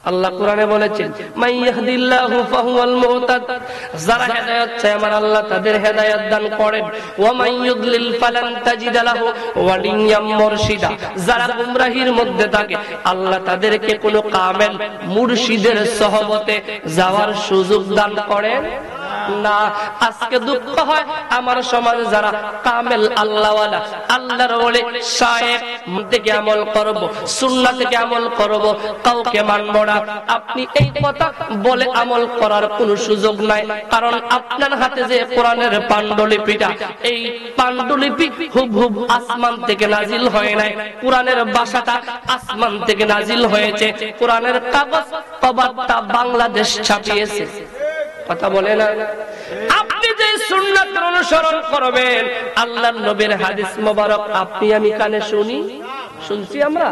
আল্লাহ কোরআনে বলেছেন, মান ইয়াহদিল্লাহু ফাহুয়াল মুহতাদ, যারা হেদায়েত চায় আমার আল্লাহ তাদের হেদায়েত দান করেন। ওয়া মান ইউদ্লিল ফালান তাজিদা লাহু ওয়ালিয়্যাম মুরশিদা, যারা গুমরাহির মধ্যে থাকে আল্লাহ তাদেরকে কোনো কামেল মুর্শিদের সহবতে যাওয়ার সুযোগ দান করেন না। আজকে দুঃখ হয় আমার সমাজে যারা কামেল আল্লাহওয়ালা, আল্লাহর ওলি শায়েখ থেকে আমল করব, সুন্নাহ থেকে আমল করব, কাউকে মানব না। আপনি এই কথা বলে আমল করার কোনো সুযোগ নাই, কারণ আপনার হাতে যে কোরআনের পাণ্ডুলিপিটা, এই পাণ্ডুলিপি হুবহুব আসমান থেকে নাজিল হয় নাই, কোরআনের ভাষাটা আসমান থেকে নাজিল হয়েছে, কোরআনের কাগজ কবারটা বাংলাদেশ ছাপিয়েছে। কথা বলে না? আপনি যে সুন্নাতের অনুসরণ করবেন, আল্লাহর নবীর হাদিস মোবারক আপনি আমি কানে শুনছি আমরা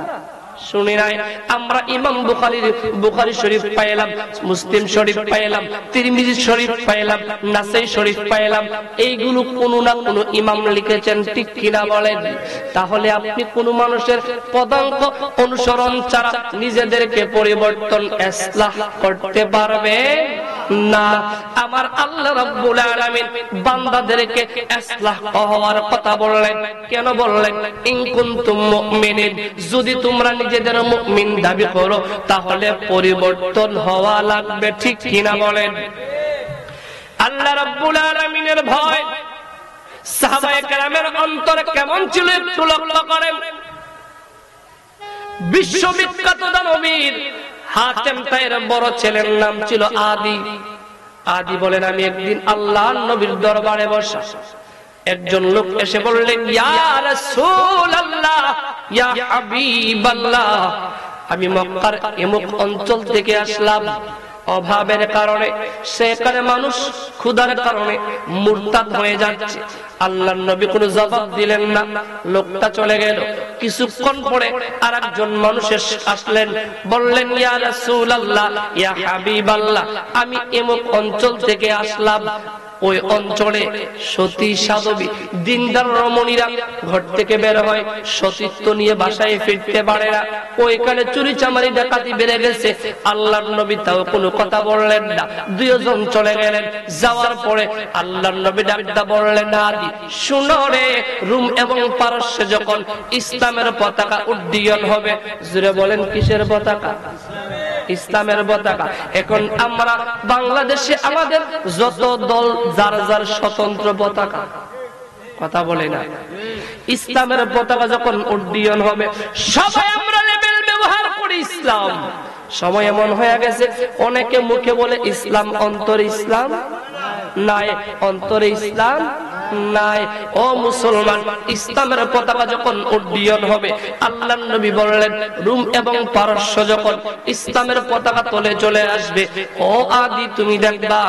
শুনি নাই। আমরা ইমাম বুখারী শরীফ পাইলাম, মুসলিম শরীফ পাইলাম, তিরমিজি শরীফ পাইলাম, নাসাই শরীফ পাইলাম, এইগুলো কোনো না কোনো ইমাম লিখেছেন, ঠিক কিনা বলেন? তাহলে আপনি কোন মানুষের পদাঙ্ক অনুসরণ ছাড়া নিজেদেরকে পরিবর্তন ইসলাহ করতে পারবে না। আমার আল্লাহ রাব্বুল আলামিন বান্দাদেরকে ইসলাহ হওয়ার কথা বললেন। কেন বললেন? ইন কুনতুম মুমিনিন, যদি তোমরা নিজেদের মুমিন দাবি করো তাহলে পরিবর্তন হওয়া লাগবে, ঠিক কিনা বলেন? আল্লাহ রাব্বুল আলামিনের ভয় সাহাবায়ে কেরামের অন্তরে কেমন ছিল একটু লক্ষ্য করেন। বিশ্ববিখ্যাত দানবীর হাতেম তাইর বড় ছেলের নাম ছিল আদি। আদি বলেন, আমি একদিন আল্লাহর নবীর দরবারে বসা, একজন লোক এসে বললেন, ইয়া রাসূলুল্লাহ, ইয়া হাবিবাল্লাহ, আমি মক্কার এমুক অঞ্চল থেকে আসলাম, অভাবের কারণে সেখানে মানুষ ক্ষুধার কারণে মুরতাদ হয়ে যাচ্ছে। আল্লাহর নবী কোনো জবাব দিলেন না, লোকটা চলে গেল। কিছুক্ষণ পরে আরেকজন মানুষ আসলেন, বললেন, ইয়া রাসূলুল্লাহ, ইয়া হাবিবাল্লাহ, আমি এমক অঞ্চল থেকে আসলাম, ওই অঞ্চলে সতী সাধবী দিনদার রমণীরা ঘর থেকে বের হয়, সতীত্ব নিয়ে বাসায় ফিরতে পারে না, ওইখানে চুরি চামারি ডাকাতি বেড়ে গেছে। আল্লাহর নবী তাও কোনো কথা বললেন না, দুইজন চলে গেলেন। যাওয়ার পরে আল্লাহর নবী ডাকটা বললেন, আদি শুনো রে, রোম এবং পারস্যে যখন ইসলামের পতাকা উড্ডীয়ন হবে, জুড়ে বলেন কিসের পতাকা? ইসলামের পতাকা। এখন আমরা বাংলাদেশে আমাদের যত দল যার যার স্বতন্ত্র পতাকা, কথা বলে না, ইসলামের পতাকা যখন উড্ডীয়ন হবে সবাই আমরা লেবেল ব্যবহার করি ইসলাম। সময় এমন হয়ে গেছে অনেকে মুখে বলে ইসলাম, অন্তরে ইসলাম নাই, অন্তরে ইসলাম নাই। ও মুসলমান, ইসলামের পতাকা যখন উড্ডীয়ন হবে, আল্লাহর নবী বললেন, রোম এবং পারস্য যখন ইসলামের পতাকা তলে চলে আসবে, ও আদি তুমি দেখবা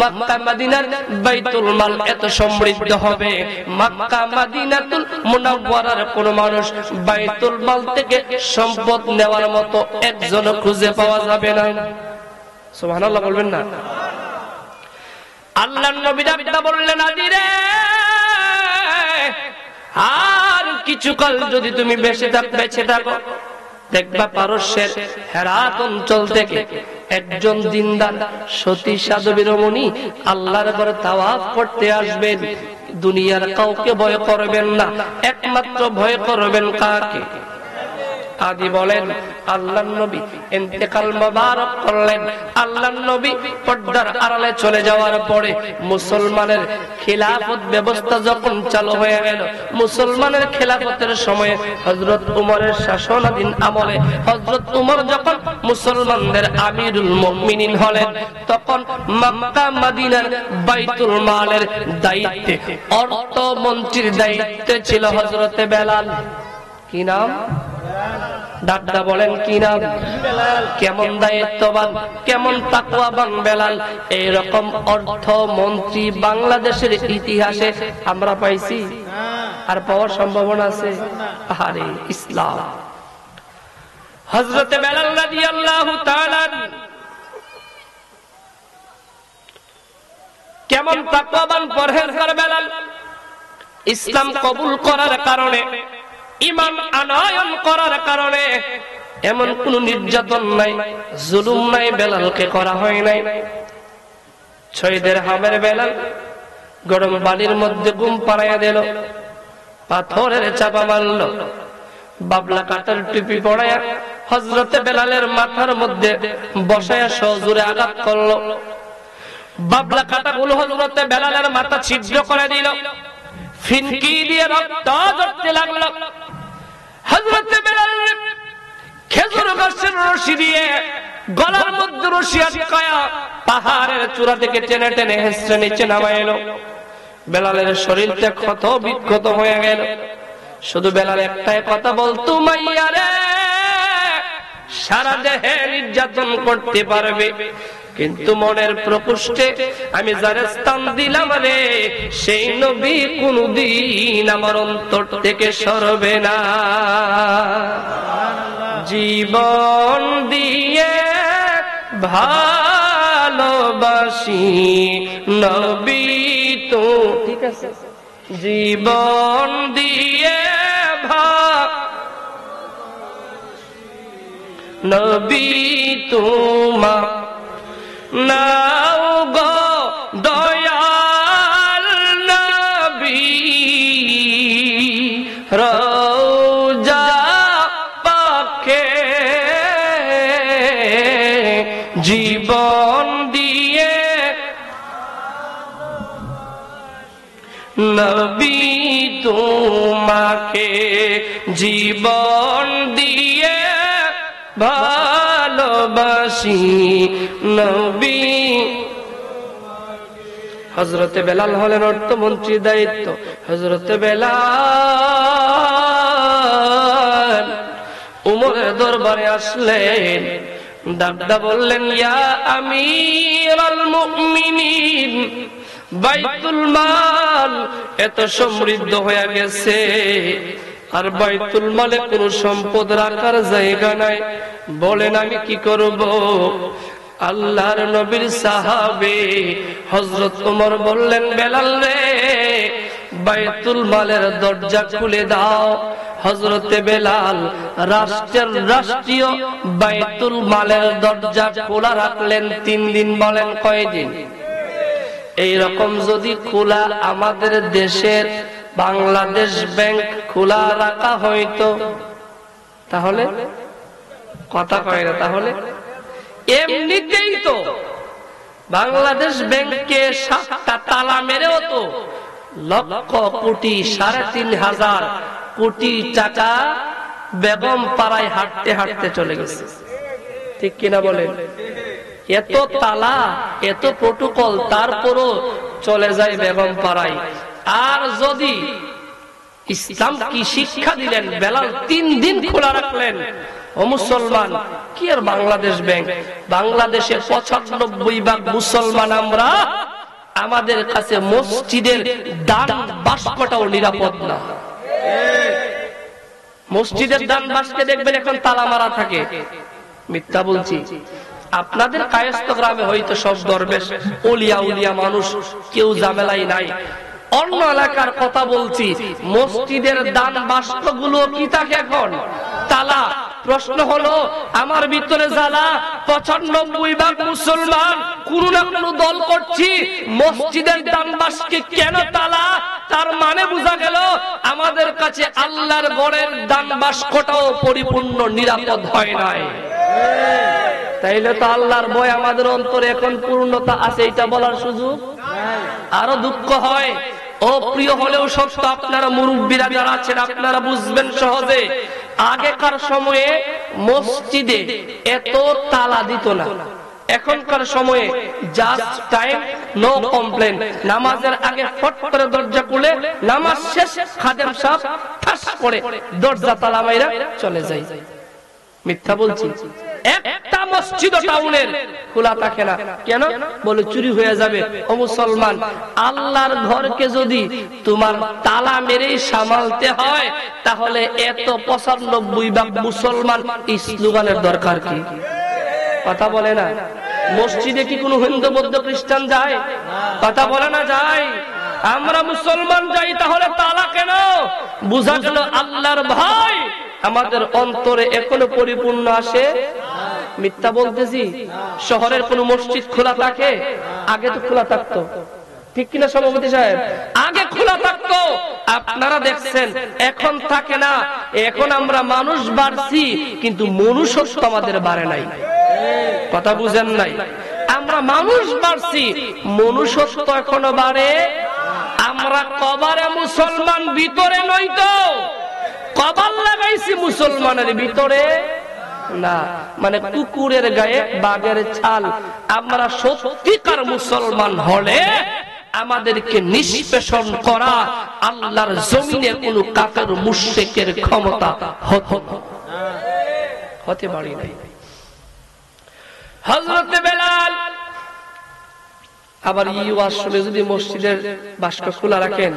মক্কা মদিনার বাইতুল মাল এত সমৃদ্ধ হবে, মক্কা মদিনাতুল মুনাওয়ারার কোন মানুষ বাইতুল মাল থেকে সম্পদ নেওয়ার মতো একজন খুঁজে পাওয়া যাবে না। সুবহানাল্লাহ বলবেন না? আল্লাহর নবী ডাকতে বললেন, আদি রে, আর কিছুকাল যদি তুমি বেঁচে থাকো, দেখবা পারস্যের হেরাত অঞ্চল থেকে একজন দিনদার সতী সাধবী রমণী আল্লাহর ঘরে তাওয়াফ করতে আসবেন। দুনিয়ার কাউকে ভয় করবেন না, একমাত্র ভয় করবেন কাকে? আদি বলেন আল্লাহর নবী ইন্তেকাল মোবারক করলেন। আল্লাহর নবী পর্দার আড়ালে চলে যাওয়ার পরে মুসলমানের খিলাফত ব্যবস্থা যখন চালু হয়ে গেল, মুসলমানের খিলাফতের সময়ে হযরত উমরের শাসনাধীন আমলে হযরত উমর যখন মুসলমানদের আমিরুল মুমিনিন হলেন, তখন মক্কা মদিনার বাইতুল মালের দায়িত্বে অর্থমন্ত্রীর দায়িত্বে ছিল হযরতে বেলাল। কি নাম? ডাক্তার বলেন কি নাম? কেমন দায়িত্ববান, কেমন তাকওয়াবান বেলাল। এইরকম অর্থমন্ত্রী বাংলাদেশের ইতিহাসে আমরা পাইছি আর পাওয়ার সম্ভাবনা আছে? আরে ইসলাম। হযরতে বেলাল রাদিয়াল্লাহু তাআলা কেমন তাকওয়াবান পরহেজগার বেলাল। ইসলাম কবুল করার কারণে, ঈমান আনয়ন করার কারণে এমন কোন নির্যাতন নাই, জুলুম নাই বেলালকে করা হয় নাই। 6 দিরহামের বেলাল গরম পানির মধ্যে ঘুম পাড়াইয়া দিল, পাথরের চাপা মারল, বাবলা কাটার টুপি পড়াইয়া হযরতে বেলালের মাথার মধ্যে বসায়া সজোরে আঘাত করলো। বাবলা কাটাগুলো হযরতে বেলালের মাথা ছিদ্র করে দিল, ফিনকি দিয়ে রক্ত ঝরতে লাগলো। হযরতে বেলাল খেজুর গাছের রশি দিয়ে গলার মধ্যে রশি আটকায়া পাহাড়ের চূড়া থেকে টেনে টেনে হেসড়ে নিচে নামাইলো। বেলালের শরীরটা ক্ষত বিক্ষত হয়ে গেল। শুধু বেলাল একটাই কথা বলতো, মাইয়া রে, সারা দেহে নির্যাতন করতে পারবে, কিন্তু মনের প্রকোষ্ঠে আমি যার স্থান দিলাম রে, সেই নবী কোনদিন আমার অন্তর থেকে সরবে না। জীবন দিয়ে ভালোবাসি নবী তো, ঠিক আছে, জীবন দিয়ে নবী তোমা নাও গো দয়াল নবী, রওজা পাকে জীবন দিয়ে নবী তোমাকে জীবন দিয়ে ভালোবাসি নবী। হযরতে বেলাল হলেন অর্থমন্ত্রীর দায়িত্ব। হযরতে বেলাল উমরের দরবারে আসলেন, দাদা বললেন, ইয়া আমিরাল মুমিনিন, বাইতুল মাল এত সমৃদ্ধ হয়ে গেছে, আর বাইতুল মালে কোন সম্পদ রাখার জায়গা নাই, বলেন আমি কি করব? আল্লাহর নবীর সাহাবে হযরত ওমর বললেন, বেলাল রে, বাইতুল মালের দরজা খুলে দাও। হযরতে বেলাল রাষ্ট্রীয় বাইতুল মালের দরজা খোলা রাখলেন 3 দিন। বলেন কয়দিন? এইরকম যদি খোলা আমাদের দেশের বাংলাদেশ ব্যাংক খোলা রাখা হইতো, তাহলে কথা কয় না, তাহলে এমনিতেই তো বাংলাদেশ ব্যাংকে 7টা তালা মেরেও তো লক্ষ কোটি 3.5 কোটি টাকা বেগম পাড়ায় হাঁটতে হাঁটতে চলে গেছে, ঠিক কিনা বলেন? এত তালা, এত প্রটোকল, তারপরও চলে যায় বেগম পাড়ায়। আর যদি ইসলাম কি শিক্ষা দিলেন, বেলাল 3 দিন খোলা রাখলেন। ও মুসলমান, কি আর বাংলাদেশ ব্যাংক, বাংলাদেশে 95% মুসলমান আমরা, আমাদের কাছে মসজিদের দান বাস্কটাও নিরাপদ না। মসজিদের দান বাস্কে দেখবেন এখন তালা মারা থাকে, মিথ্যা বলছি? আপনাদের কায়স্থ গ্রামে হয়তো সব দরবেশ ওলিয়া উলিয়া মানুষ, কেউ ঝামেলাই নাই। অন্য এলাকার কথা বলছি, মসজিদের দান বাস্কগুলো কি থাকে এখন? তালা। প্রশ্ন হলো, আমার ভিতরে যারা 95% মুসলমান, কোন না কোন দল করছি, মসজিদের দান বাস্কে কেন তালা? তার মানে বোঝা গেল আমাদের কাছে কাছে আল্লাহর ঘরের দান বাস্কটাও পরিপূর্ণ নিরাপদ হয় নাই। তাইলে তো আল্লাহর ভয় আমাদের অন্তরে এখন পূর্ণতা আছে এটা বলার সুযোগ আরো দুঃখ হয়। ও প্রিয় হলেও সত্য, আপনারা মুরব্বীরা যারা আছেন আপনারা বুঝবেন সহজে। আগেকার সময়ে মসজিদে এত তালা দিত না, এখনকার সময়ে জাস্ট টাইম নো কমপ্লেন। নামাজের আগে ফট করে দরজা খুলে নামাজ শেষ, খাদেম সাহেব ঠাস করে দরজা তালা মাইরা চলে যায়। মিথ্যা বলছি? একটা মসজিদ টাউনের খোলা থাকে না, কেন? বলে চুরি হয়ে যাবে। ও মুসলমান, আল্লাহর ঘরকে যদি তোমার তালা মেরেই সামালতে হয় তাহলে এত ৯৫ ভাগ মুসলমান এই স্লোগানের দরকার কি? কথা বলে না? মসজিদে কি কোনো হিন্দু বৌদ্ধ খ্রিস্টান যায়? কথা বলে না যায়? আমরা মুসলমান যাই, তাহলে তালা কেন? বুঝা গেল আল্লাহর ভয় আমাদের অন্তরে এখনো পরিপূর্ণ আসে। মিথ্যা বলতেছি? শহরের কোন মসজিদ খোলা থাকে? আগে তো খোলা থাকতো, ঠিক কিনা সভাপতি সাহেব? আগে খোলা থাকতো, আপনারা দেখছেন এখন থাকে না। এখন আমরা মানুষ বাড়ছি কিন্তু মনুষ্যত্ব আমাদের বাড়ে নাই। কথা বুঝেন নাই? আমরা মানুষ বাড়ছি, মনুষ্যত্ব এখনো বাড়ে। আমরা কবরে মুসলমান ভিতরে নই তো, কবর লাগাইছি মুসলমানের ভিতরে না, মানে কুকুরের গায়ে বাঘের ছাল। আমরা সত্যিকার মুসলমান হলে আমাদেরকে নিষ্পেষণ করা আল্লাহর জমিনে কোন কাফের মুশরিকের ক্ষমতা হতে পারে নাই। হযরত বেলাল আবার ইওয়াজ শুনে যদি মসজিদের বাস্ক খোলা রাখেন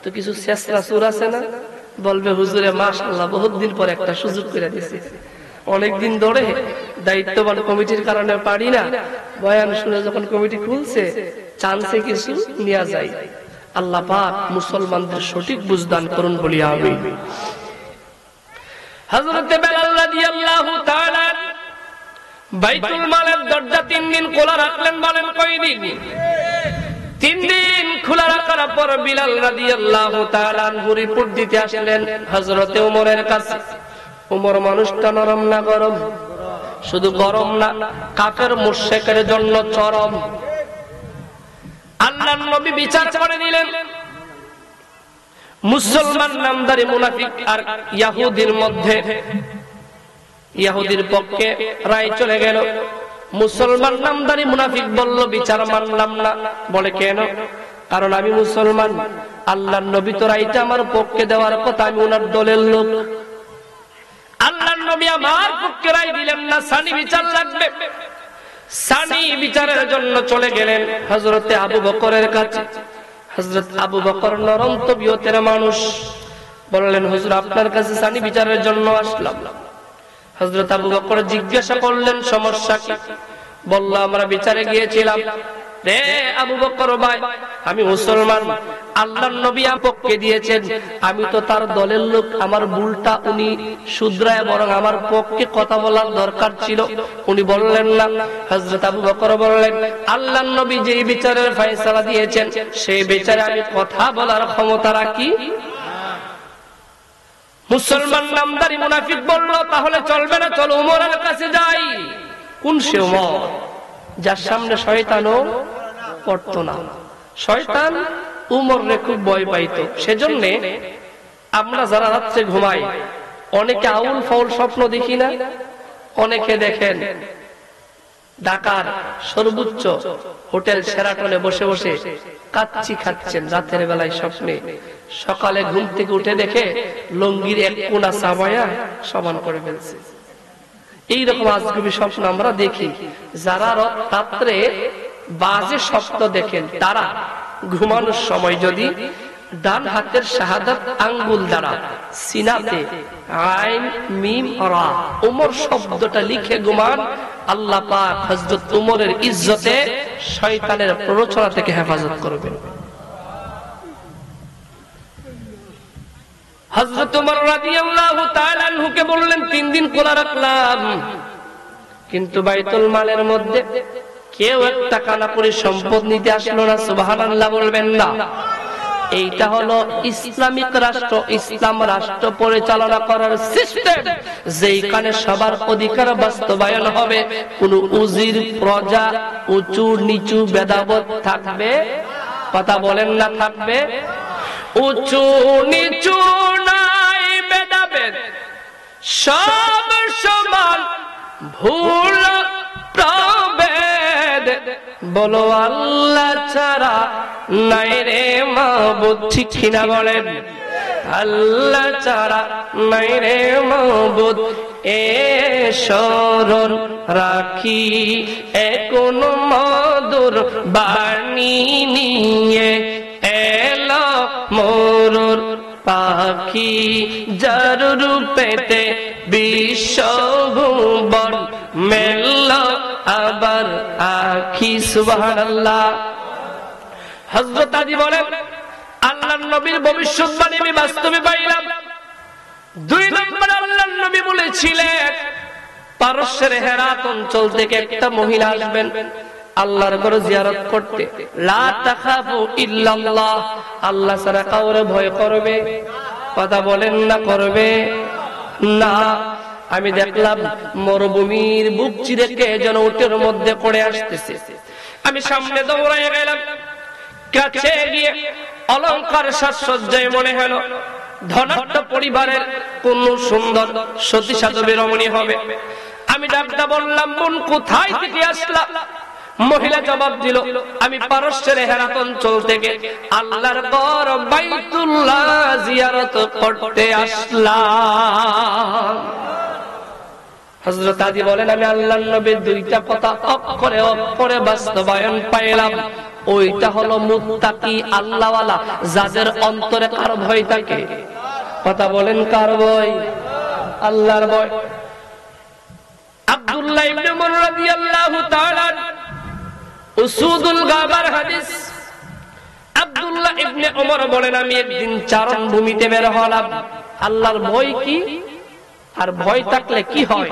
তো কিছু শেষরা সুর আছে না, বলবে হুজুরে মাশাআল্লাহ বহুত দিন পর একটা সুযোগ করে দিয়েছে। অনেকদিন ধরে দায়িত্ববান কমিটির কারণে পারি না, বয়ান শুনে যখন কমিটি খুলছে চান্সে কিছু নিয়ে যায়। আল্লাহ পাক মুসলমানদের সঠিক বুঝদান করুন বলি আমিন। হযরত বেলাল রাদিয়াল্লাহু তাআলা বাইতুল মালের দরজা ৩ দিন খোলা রাখলেন। বলেন কয়দিন? ৩ দিন খোলা রাখার পর বিলাল রাদিয়াল্লাহু তাআলা আনহু রিপোর্ট দিতে আসলেন হযরত ওমরের কাছে। ওমর মানুষটা নরম না গরম? শুধু গরম না, কাফের মুশরিকের জন্য চরম। আল্লাহর নবী বিচার করে দিলেন মুসলমান নামধারী মুনাফিক আর ইহুদির মধ্যে। ইহুদির পক্ষে রায় চলে গেল। মুসলমান নামধারী মুনাফিক বলল বিচার মানলাম না। বলে কেন? কারণ আমি মুসলমান, আল্লাহর নবী তো রায়টা আমার পক্ষে দেওয়ার কথা, আমি ওনার দলের লোক। আল্লাহর নবী আমার পক্ষে রায় দিলেন না, সানি বিচার লাগবে। সানি বিচারের জন্য চলে গেলেন হযরতে আবু বকরের কাছে। হযরত আবু বকর নরম তবিয়তের মানুষ, বললেন হুজুর আপনার কাছে সানি বিচারের জন্য আসলাম। হযরত আবু বকর জিজ্ঞাসা করলেন সমস্যা কি? বলল আমরা বিচারে গিয়েছিলাম। রে আবু বকর ভাই, আমি মুসলমান, আল্লাহর নবী পক্ষে দিয়েছেন, আমি তো তার দলের লোক, আমার ভুলটা উনি শুধরায় বরং আমার পক্ষে কথা বলার দরকার ছিল, উনি বললেন না। হযরত আবু বকর বললেন আল্লাহর নবী যেই বিচারের ফয়সালা দিয়েছেন সেই বিচারে আমি কথা বলার ক্ষমতা রাখি। মুসলমান নামদারি মুনাফিক বলল তাহলে চলবে না, চলো ওমরের কাছে যাই। কোন সে ওমর যার সামনে শয়তানও পড়তো না? শয়তান উমরে খুব ভয় পাইতো। সেজন্য আমরা যারা রাত্রে ঘুমাই অনেকে আউল ফাউল স্বপ্ন দেখি না? অনেকে দেখেন ঢাকার সর্বোচ্চ হোটেল সেরাটনে বসে বসে কাচ্চি খাচ্ছেন রাতের বেলায় স্বপ্নে। সকালে ঘুম থেকে উঠে দেখে লঙ্গির এক কোনা চাবায়া সমান করে ফেলছে। এইরকম আজগুবি স্বপ্ন আমরা দেখি। যারা রাত্রে বাজে স্বপ্ন দেখেন তারা ঘুমানোর সময় যদি ডান হাতের শাহাদাত আঙ্গুল দ্বারা সিনাতে আইন মিম রা ওমর শব্দটা লিখে ঘুমান, আল্লাহ পাক হযরত ওমরের ইজ্জতে শয়তানের প্ররোচনা থেকে হেফাজত করবেন। হযরত ওমর রাদিয়াল্লাহু তাআলা আনহুকে বললেন ৩ দিন খোলা রাখলাম, কিন্তু বাইতুল মালের মধ্যে কেউ একটা কানাকড়ি সম্পদ নিতে আসলো না। সুবহানাল্লাহ বলবেন না? এইটা হলো ইসলামিক রাষ্ট্র, ইসলাম রাষ্ট্র পরিচালনা করার সিস্টেম, যেখানে সবার অধিকার বাস্তবায়ন হবে। কোন উজির প্রজা উঁচু নিচু ভেদাভেদ থাকবে? কথা বলেন না, থাকবে? উঁচু নিচু নাই ভেদাভেদ, সব সমান ভুল প্রভেদ। বলো আল্লাহ ছাড়া নাই রে মাবুদ, ঠিক কিনা বলেন? আল্লাহ ছাড়া নাই রে মাবুদ। এ স্মরণ রাখি কোন মধুর বাণী নিয়ে এলো মোর পাখি, যার রূপেতে বিশ্বভুবন মেলল আবার আখি। সুবহানাল্লাহ। হযরত আলী বলেন, আল্লাহর নবীর ভবিষ্যৎবাণী আমি বাস্তবে পাইলাম। 2 নম্বর আল্লাহর নবী বলেছিলেন, পারস্যের হেরাত অঞ্চল থেকে একটা মহিলা আসবেন আল্লাহর ঘর জিয়ারত করতে। লা তাখাফু ইল্লাল্লাহ, আল্লাহ ছাড়া কাউরে ভয় করবে? কথা বলেন না, করবে না। আমি দেখলাম মরুভূমির বুক চিরে কে যেন উটের মধ্যে পড়ে আসতেছে। আমি সামনে দৌড়াইয়া গেলাম, কাছে গিয়ে অলংকার সাজসজ্জায় মনে হলো ধনাঢ্য পরিবারের কোন সুন্দর সতী সাধবী রমণী হবে। আমি ডাকটা বললাম, বোন কোথায় থেকে আসলা? মহিলা জবাব দিল, আমি পারস্যের হেরাত অঞ্চল থেকে আল্লাহর ঘর বাইতুল্লাহ জিয়ারত করতে আসলাম। হযরত আলী বলেন, আমি আল্লাহর নবীর 2টা কথা অক্ষরে অক্ষরে বাস্তবায়ন পাইলাম। ওইটা হলো মুত্তাকি, আল্লাহওয়ালা, যাদের অন্তরে কার ভয় থাকে? কথা বলেন, কার ভয়? আল্লাহর ভয়। আব্দুল্লাহ ইবনে উমর রাদিয়াল্লাহু তাআলা, উসুদুল গাবার হাদিস। আব্দুল্লাহ ইবনে উমর বলেন, আমি একদিন চারণ ভূমিতে বের হলাম। আল্লাহর ভয় কি আর ভয় থাকলে কি হয়,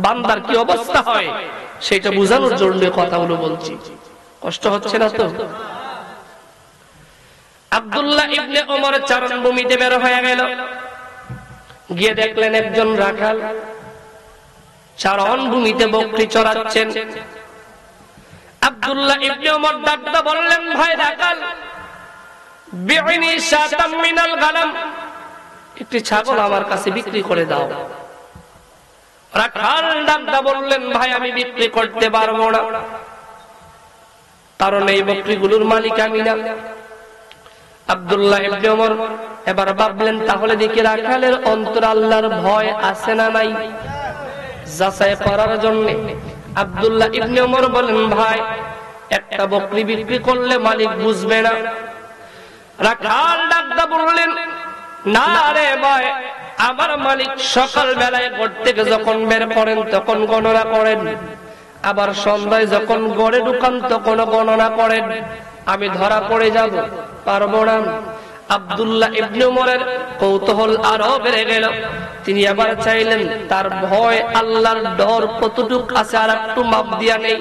বান্দার কি অবস্থা হয়, সেটা বোঝানোর জন্য কথাগুলো বলছি। কষ্ট হচ্ছে না তো? আব্দুল্লাহ ইবনে উমর চারণ ভূমিতে বের হয়ে গেল, গিয়ে দেখলেন একজন রাখাল চারণ ভূমিতে বকরি চড়াচ্ছেন। আব্দুল্লাহ ইবনে উমর ডাকতে বললেন, ভাই রাখাল, বিইনি শাতাম মিনাল গানাম, একটি ছাগল আমার কাছে বিক্রি করে দাও। রাখাল ডাকতে বললেন, ভাই আমি বিক্রি করতে পারবো না, কারণ এই বকরিগুলোর মালিক আমি না। আব্দুল্লাহ ইবনে উমর এবার ভাবলেন, তাহলে দেখি রাখালের অন্তরে আল্লাহর ভয় আছে না নাই, যাচাই করার জন্য আব্দুল্লাহ ইবনে উমর বলেন, ভাই একটা বকরি বিক্রি করলে মালিক বুঝবে না। রাখাল ডাকতে বললেন, না রে ভাই, আমার মালিক সকাল বেলায় ঘর থেকে যখন বের করেন তখন গণনা করেন, আবার সন্ধ্যায় যখন গড়ে ঢুকান তখন গণনা করেন, আমি ধরা পড়ে যাব, পারবো না। আব্দুল্লাহ ইবনে উমরের কৌতূহল আরো বেড়ে গেল। তিনি আবার চাইলেন তার ভয় আল্লাহর ডর কতটুক আছে আর একটু মাপ দিয়া নেই।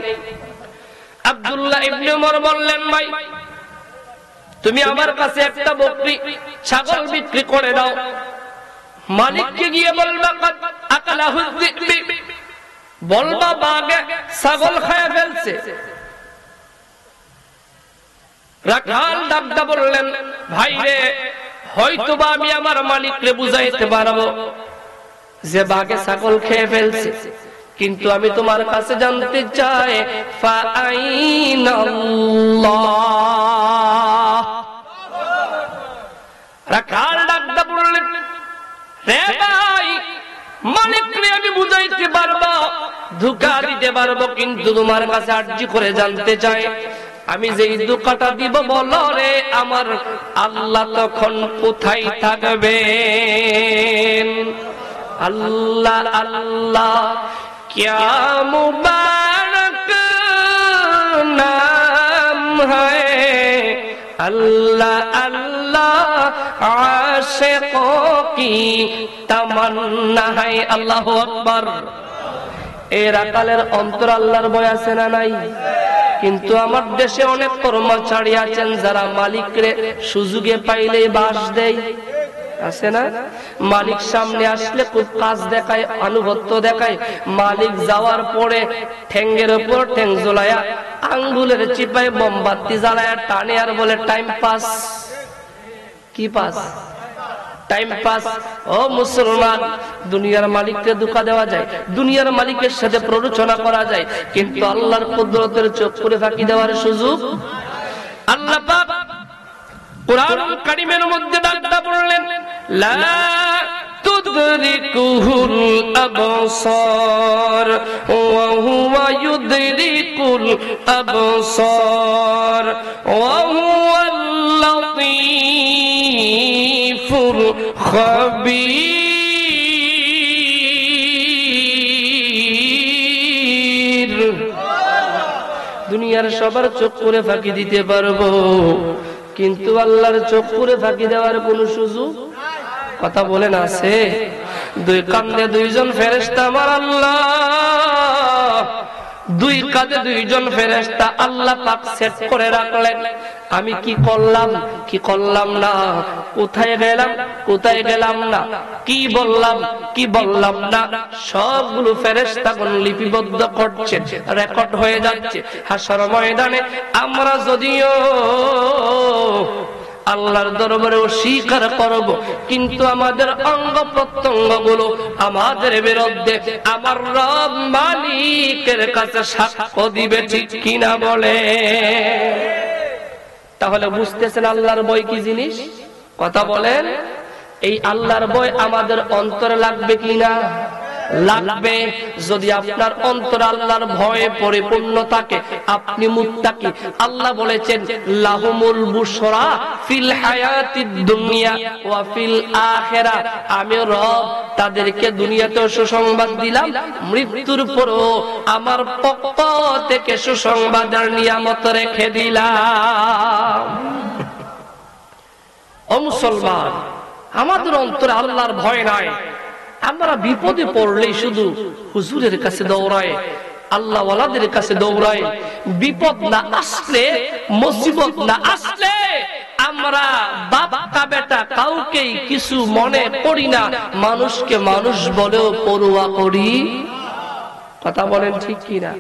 আব্দুল্লাহ ইবনে উমর বললেন, ভাই তুমি আমার কাছে একটা বকরি ছাগল বিক্রি করে দাও, মালিককে গিয়ে বলবা আকালাহু যিবি, বলবা বাগে ছাগল খায় ফেলছে। রাখাল ডাকটা বললেন, ভাই রে, হয়তোবা আমি আমার মালিককে বুঝাইতে পারবো যে বাগে ছাগল খেয়ে ফেলছে, কিন্তু আমি তোমার কাছে জানতে চাই ফাআইনাল্লাহ। রাখাল ডাকটা বললেন, রে ভাই, মালিককে আমি বুঝাইতে পারবো, ধোঁকা দিতে পারবো, কিন্তু তোমার কাছে আরজি করে জানতে চাই, আমি যেই ধোঁকাটা দিব বলো রে, আমার আল্লাহ তখন কোথায় থাকবেন? আল্লাহ আল্লাহ क्या मुबारक नाम है, अल्लाह अल्लाह आशिकों की तमन्ना है। अल्लाहु আকবার। এই রাকালের অন্তর আল্লাহর ভয় আছে না নাই? কিন্তু আমার দেশে অনেক কর্মচারী আছেন যারা মালিকরে সুযোগে পাইলেই বাস দেয়, আছে না? মালিক সামনে আসলে খুব কাজ দেখায়, আনুগত্য দেখায়। মালিক যাওয়ার পরে ঠ্যাঙ্গের উপর ঠ্যাং ঝোলায়া আঙ্গুলের চিপায় মোমবাতি জ্বালায়া টানে আর বলে টাইম পাস। কি পাস? Time pass. ও মুসলমান, দুনিয়ার মালিককে ধোঁকা দেওয়া যায়, দুনিয়ার মালিকের সাথে প্ররোচনা করা যায়, কিন্তু আল্লাহর কুদরতের চোখ করে ফাঁকি দেওয়ার সুযোগ আল্লাহ পাক কুরআনুল কারীমের মধ্যে ডাকটা বললেন, লা তুদরিকুহুল আবসার ওয়া হুয়া ইউদরিকুল আবসার ওয়া হুয়াল লাতীফুল খাবীর। দুনিয়ার সবার চোখ করে ফাঁকি দিতে পারবো, কিন্তু আল্লাহর চোখ করে ফাঁকি দেওয়ার কোন সুযোগ? কথা বলেন আছে? দুই কাঁধে দুইজন ফেরেশতা আমার আল্লাহ, দুই কাঁধে দুইজন ফেরেশতা আল্লাহ পাক সেট করে রাখলেন। আমি কি করলাম কি করলাম না, কোথায় গেলাম কোথায় গেলাম না, কি বললাম কি বললাম না, সবগুলো ফেরেশতাগণ লিপিবদ্ধ করছে, রেকর্ড হয়ে যাচ্ছে। হাসর ময়দানে আমরা যদিও আল্লাহর দরবারে স্বীকার করব, কিন্তু আমাদের অঙ্গ প্রত্যঙ্গ গুলো আমাদের বিরুদ্ধে আমার রব মালিকের কাছে সাক্ষ্য দিবে, ঠিক কিনা বলে? তাহলে বুঝতেছেন আল্লাহর ভয় কি জিনিস? কথা বলেন। এই আল্লাহর ভয় আমাদের অন্তরে লাগবে কিনা? লাগবে। যদি আপনার অন্তর আল্লাহর ভয়ে পরিপূর্ণ থাকে, আপনি মুত্তাকি। আল্লাহ বলেছেন, লাহুমুল বুশরা ফিল হায়াতিদ দুনিয়া ওয়া ফিল আখিরা। আমি রব তাদেরকে দুনিয়াতেও সুসংবাদ দিলাম, মৃত্যুর পরও আমার পক্ষ থেকে সুসংবাদের নিয়ামত রেখে দিলাম। ও মুসলমান, আমাদের অন্তরে আল্লাহর ভয় নাই। আমরা বিপদে পড়লেই শুধু হুজুরের কাছে দৌড়াই, আল্লাহ ওয়ালাদের কাছে দৌড়াই। বিপদ না আসলে, মুসিবত না আসলে আমরা বাবা বেটা কাউকেই কিছু মনে করি না, মানুষকে মানুষ বলেও পরোয়া করি। কথা বলেন ঠিক কিনা?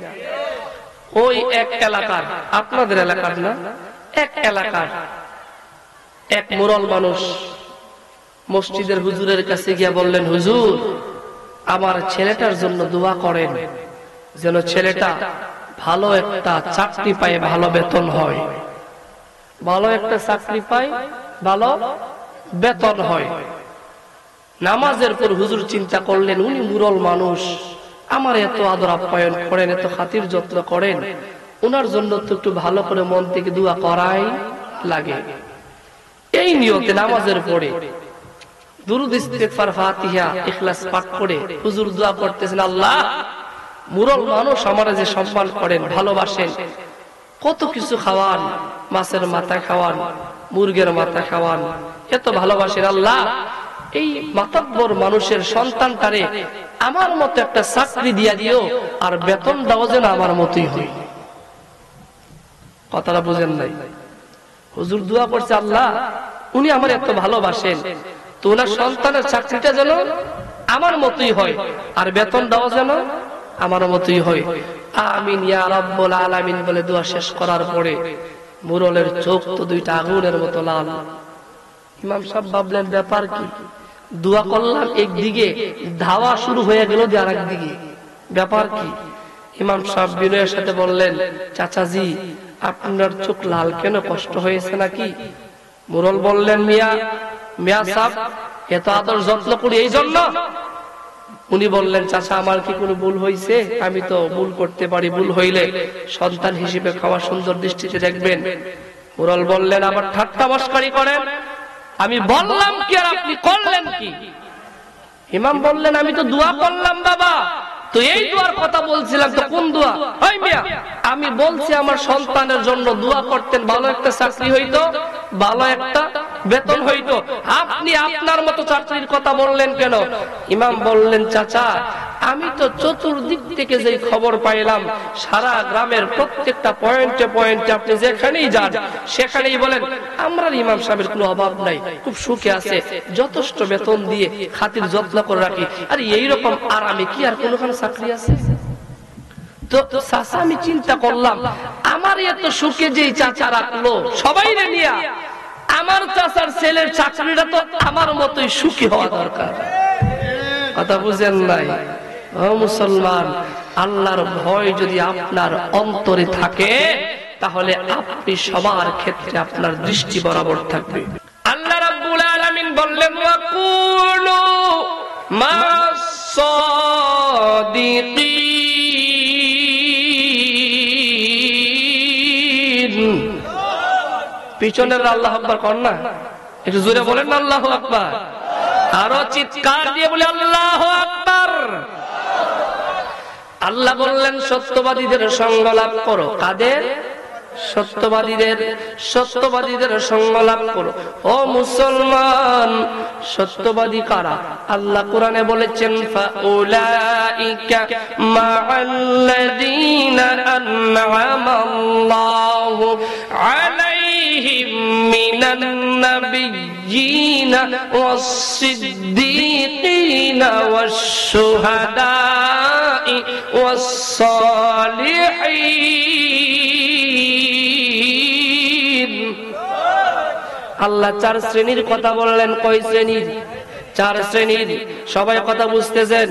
ওই এক এলাকার, আপনাদের এলাকার না, এক এলাকার এক মুরল মানুষ মসজিদের হুজুরের কাছে গিয়ে বললেন, হুজুর আমার ছেলেটার জন্য দোয়া করেন, যেন ছেলেটা ভালো একটা চাকরি পায়, ভালো বেতন হয়, ভালো একটা চাকরি পায়, ভালো বেতন হয়। নামাজের পর হুজুর চিন্তা করলেন, উনি মুরল মানুষ, আমার এত আদর আপ্যায়ন করেন, এত খাতির যত্ন করেন, ওনার জন্য তো একটু ভালো করে মন থেকে দোয়া করাই লাগে। এই নিয়তে নামাজের পরে দুরূদ ইস্তিগফার ফাতিহা ইখলাস পাঠ করে হুজুর দোয়া করতেছেন, আল্লাহ মুরল মানুষ আমারে যে সম্মান করেন, ভালোবাসেন, কত কিছু খাওয়ান, মাছের মাথা খাওয়ান, মুরগের মাথা খাওয়ান, এত ভালোবাসেন, আল্লাহ এই মাতাব্বর মানুষের সন্তানটারে আমার মতো একটা চাকরি দিয়া দিও, আর বেতনটাও যেন আমার মতোই হয়। কথাটা বুঝেন নাই? হুজুর দোয়া করছে, আল্লাহ উনি আমার এত ভালোবাসেন, তো ওনার সন্তানের চাকরিটা যেন আমার মতোই হয়, আর বেতনটাও যেন আমার মতোই হয়। আমিন ইয়া রাব্বুল আলামিন বলে দোয়া শেষ করার পরে মুরলের চোখ তো দুইটা আগুনের মতো লাল। ইমাম সাহেব ভাবলেন, ব্যাপার কি? দোয়া করলাম একদিকে, ধাওয়া শুরু হয়ে গেল যে আরেক দিকে, ব্যাপার কি? ইমাম সাহেব বিনয়ের সাথে বললেন, চাচাজি আপনার চোখ লাল কেন, কষ্ট হয়েছে নাকি? মুরল বললেন, মিয়া সাহেব এত আদর যত্ন করি এই জন্য। উনি বললেন, চাচা আমার কি কোনো ভুল হয়েছে? আমি তো ভুল করতে পারি, ভুল হইলে সন্তান হিসেবে খাওয়া সুন্দর দৃষ্টিতে দেখবেন। মুরল বললেন, আবার ঠাট্টা মশকারি করেন? আমি বললাম কি আর আপনি করলেন কি? ইমাম বললেন, আমি তো দোয়া করলাম বাবা, তো এই দোয়ার কথা বলছিলাম, তো কোন দোয়া? ওই মিয়া, আমি বলছি আমার সন্তানের জন্য দোয়া করতেন, ভালো একটা চাকরি হইতো, ভালো একটা বেতন হইতো, আপনি আপনার মতো চাকরির কথা বললেন কেন? ইমাম বললেন, চাচা আমি তো চতুর্দিক থেকে যে খবর পাইলাম, সারা গ্রামের প্রত্যেকটা পয়েন্টে পয়েন্টে আপনি যেখানেই যান সেখানেই বলেন আমরা ইমাম সাহেবের কোনো অভাব নাই, খুব সুখে আছে, যথেষ্ট বেতন দিয়ে খাতির যত্ন করে রাখি। আর এইরকম আরামে কি আর কোনোখানে চাকরি আছে? তো চাচা আমি চিন্তা করলাম, আমার এত সুখে যে চাচা রাখলো সবাই নিয়ে, আমার চাচার ছেলের চাকরিটা তো আমার মতোই সুখী হওয়া দরকার। কথা বুঝেন নাই? ও মুসলমান, আল্লাহর ভয় যদি আপনার অন্তরে থাকে তাহলে আপনি সবার ক্ষেত্রে আপনার দৃষ্টি বরাবর থাকবে। আল্লাহ রাব্বুল আলামিন বললেন ওয়াকুলু মাস সাদিকিন। পিছনের আল্লাহু আকবার কর না, একটু জোরে বলেন না আল্লাহু আকবার, আরো চিৎকার দিয়ে বলে আল্লাহু আকবার। আল্লাহ বললেন সত্যবাদীদের সঙ্গ লাভ করো। কাদের? সত্যবাদীদের সঙ্গ লাভ করো। ও মুসলমান, সত্যবাদী কারা? আল্লাহ কোরআনে বলেছেন ফাউলাইকা মাআল্লাযীনা আন'আমাল্লাহু আলাইহিম মিনান নাবিয়্যিনা ওয়াস-সিদ্দীকিনা ওয়াশ-শুহাদা'i ওয়াস-সালিহিন। আল্লাহ 4 শ্রেণীর কথা বললেন। কয় শ্রেণীর? 4 শ্রেণীর। সবাই কথা বুঝতেছেন?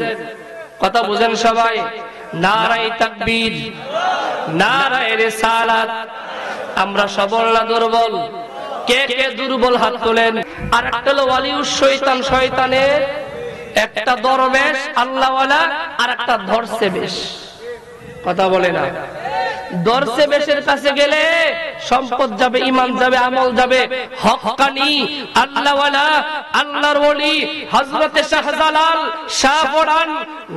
কথা বুঝেন সবাই? নারায়ে তাকবীর, নারায়ে রিসালাত। আমরা সবল না দুর্বল? কে কে দুর্বল হাত তোলেন। আর একটা হলো ওয়ালিউস শয়তান, শয়তানের একটা দরবেশ আল্লাহওয়ালা, আর একটা ধরছে বেশ। কথা বলে না? দরছে বেশের কাছে গেলে সম্পদ যাবে, ইমান যাবে, আমল যাবে। হক্কানি আল্লাহওয়ালা, আল্লাহর ওলি হযরতে শাহজালাল, শাহপরান,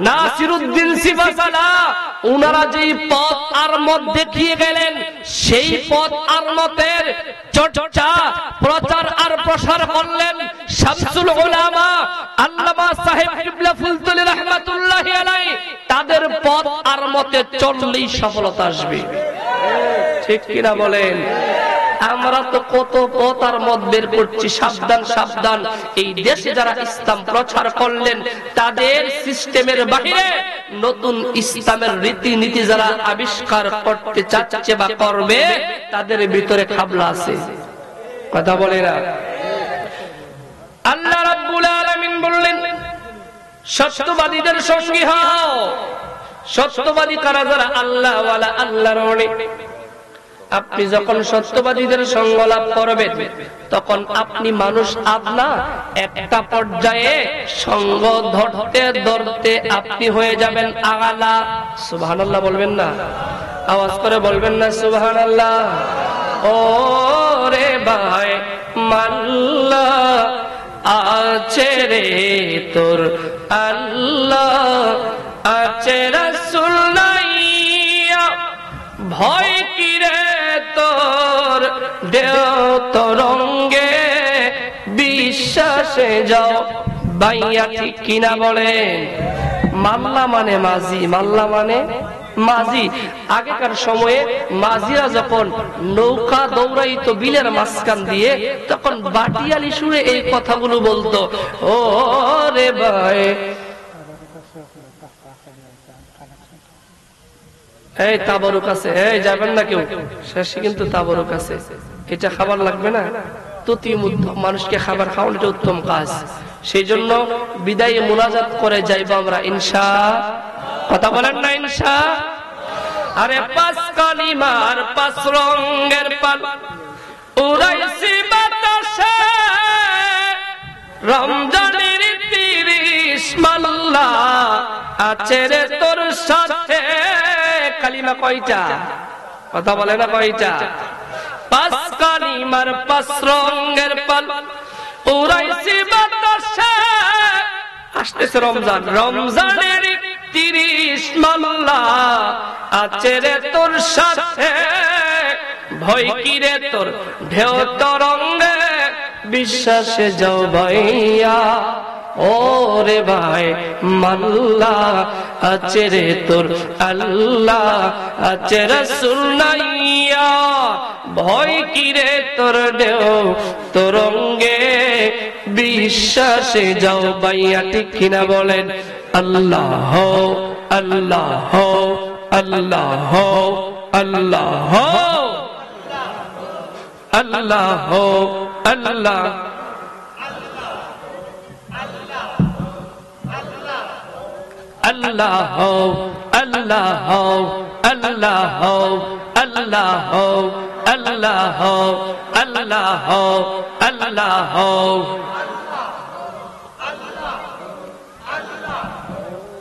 নাসিরউদ্দিন সিবাসালা, ওনারা যেই পথ আর মত দেখিয়ে গেলেন, সেই পথ আর মতের চর্চা, প্রচার আর প্রসার করলেন শামসুল উলামা আল্লামা সাহেব কিবলা ফুলতুলি রাহমাতুল্লাহি আলাইহি। তাদের পথ আর মতে চললেই সফলতা আসবে। ঠিক কিনা বলেন? আমরা তো কত পথ আর মত বের করছি। সাবধান সাবধান, এই দেশে যারা ইসলাম প্রচার করলেন তাদের সিস্টেমের বাইরে নতুন ইসলামের রীতিনীতি যারা আবিষ্কার করতে চাচ্ছে বা করবে, তাদের ভিতরে খাবলা আছে। কথা বলে না? আল্লাহ রাব্বুল আলামিন বললেন সত্যবাদীদের সঙ্গী হও। সত্যবাদী কারা? যারা আল্লাহ ওয়ালা, আল্লাহর ওলি। আপনি যখন সত্যবাদীদের সঙ্গ লাভ করবেন তখন আপনি মানুষ আপনা একটা পর্যায়ে সঙ্গ ধরতে ধরতে আপনি হয়ে যাবেন আলা। সুবহানাল্লাহ বলবেন না? আওয়াজ করে বলবেন না সুবহানাল্লাহ? ও রে ভাই মাল্লা আছে রে তোর আল্লাহ, আছে রাসূল নাইয়া ভয় কি রে তোর, দেও তরঙ্গে বিশ্বাসে যাও বাইয়া। ঠিক কিনা বলেন? মাল্লা মানে মাঝি, মাল্লা মানে মাঝি। আগেকার সময়ে মাঝিরা যখন নৌকা দৌড়াইতো বিলের মাঝখান দিয়ে, তখন বাটিয়ালি সুরে এই কথাগুলো বলতো। ও রে ভাই, এই তাবারুক আছে, এই যাবেন না কেউ, শেষে কিন্তু তাবারুক আছে, এটা খাবার লাগবে না। মানুষকে খাবার খাওয়ানো এটা উত্তম কাজ। সেই জন্য বিদায় মুনাজাত করে যাইব আমরা ইনশাআল্লাহ। কথা বলেন না ইনশাআল্লাহ? আরে 5 কালিমার 5 রঙের পাল উড়াইছি বাতাসে, রমজানের 30 মাল্লা আছে রে তোর সাথে। কালিমা কয়টা? কথা বলে না কয়টা? 5 কালিমার 5 রঙের পাল উড়াইছি বাতাসে। আসতেছে রমজান, রমজানের 30 মাল্লা আছে রে তোর সাথে। ভয় কি রে তোর, ঢেউ তরঙ্গে বিশ্বাসে যাও ভাইয়া। ও রে ভাই মাল্লা আছে রে তোর আল্লাহ আছে রাসূল নাইয়া ভয় কি রে তোর দেও তোর অঙ্গে বিশ্বাসে যাও বাইয়া ঠিক কিনা বলেন আল্লাহ আল্লাহ আল্লাহ আল্লাহ আল্লাহ আল্লাহ আল্লাহ আল্লাহ আল্লাহ আল্লাহ আল্লাহ আল্লাহ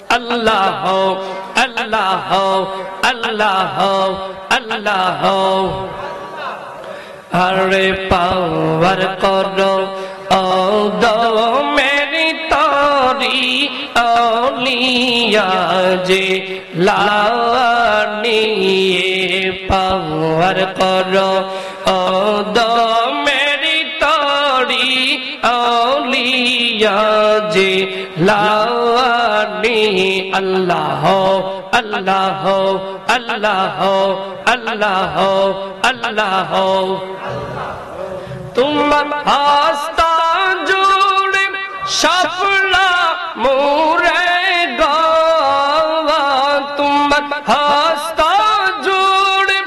আল্লাহ আল্লাহ আল্লাহ আল্লাহ আল্লাহ হরে পাওয়ার করো ও দো মেরি তোরি औलिया जे लानी पावर करो ओ दो मेरी तोड़ी औलिया जे लानी अल्लाह अल्लाह अल्लाह अल्लाह अल्लाह तुम हस्ता जुड़े सफला मोरे गावा तुम हस्ता जुड़े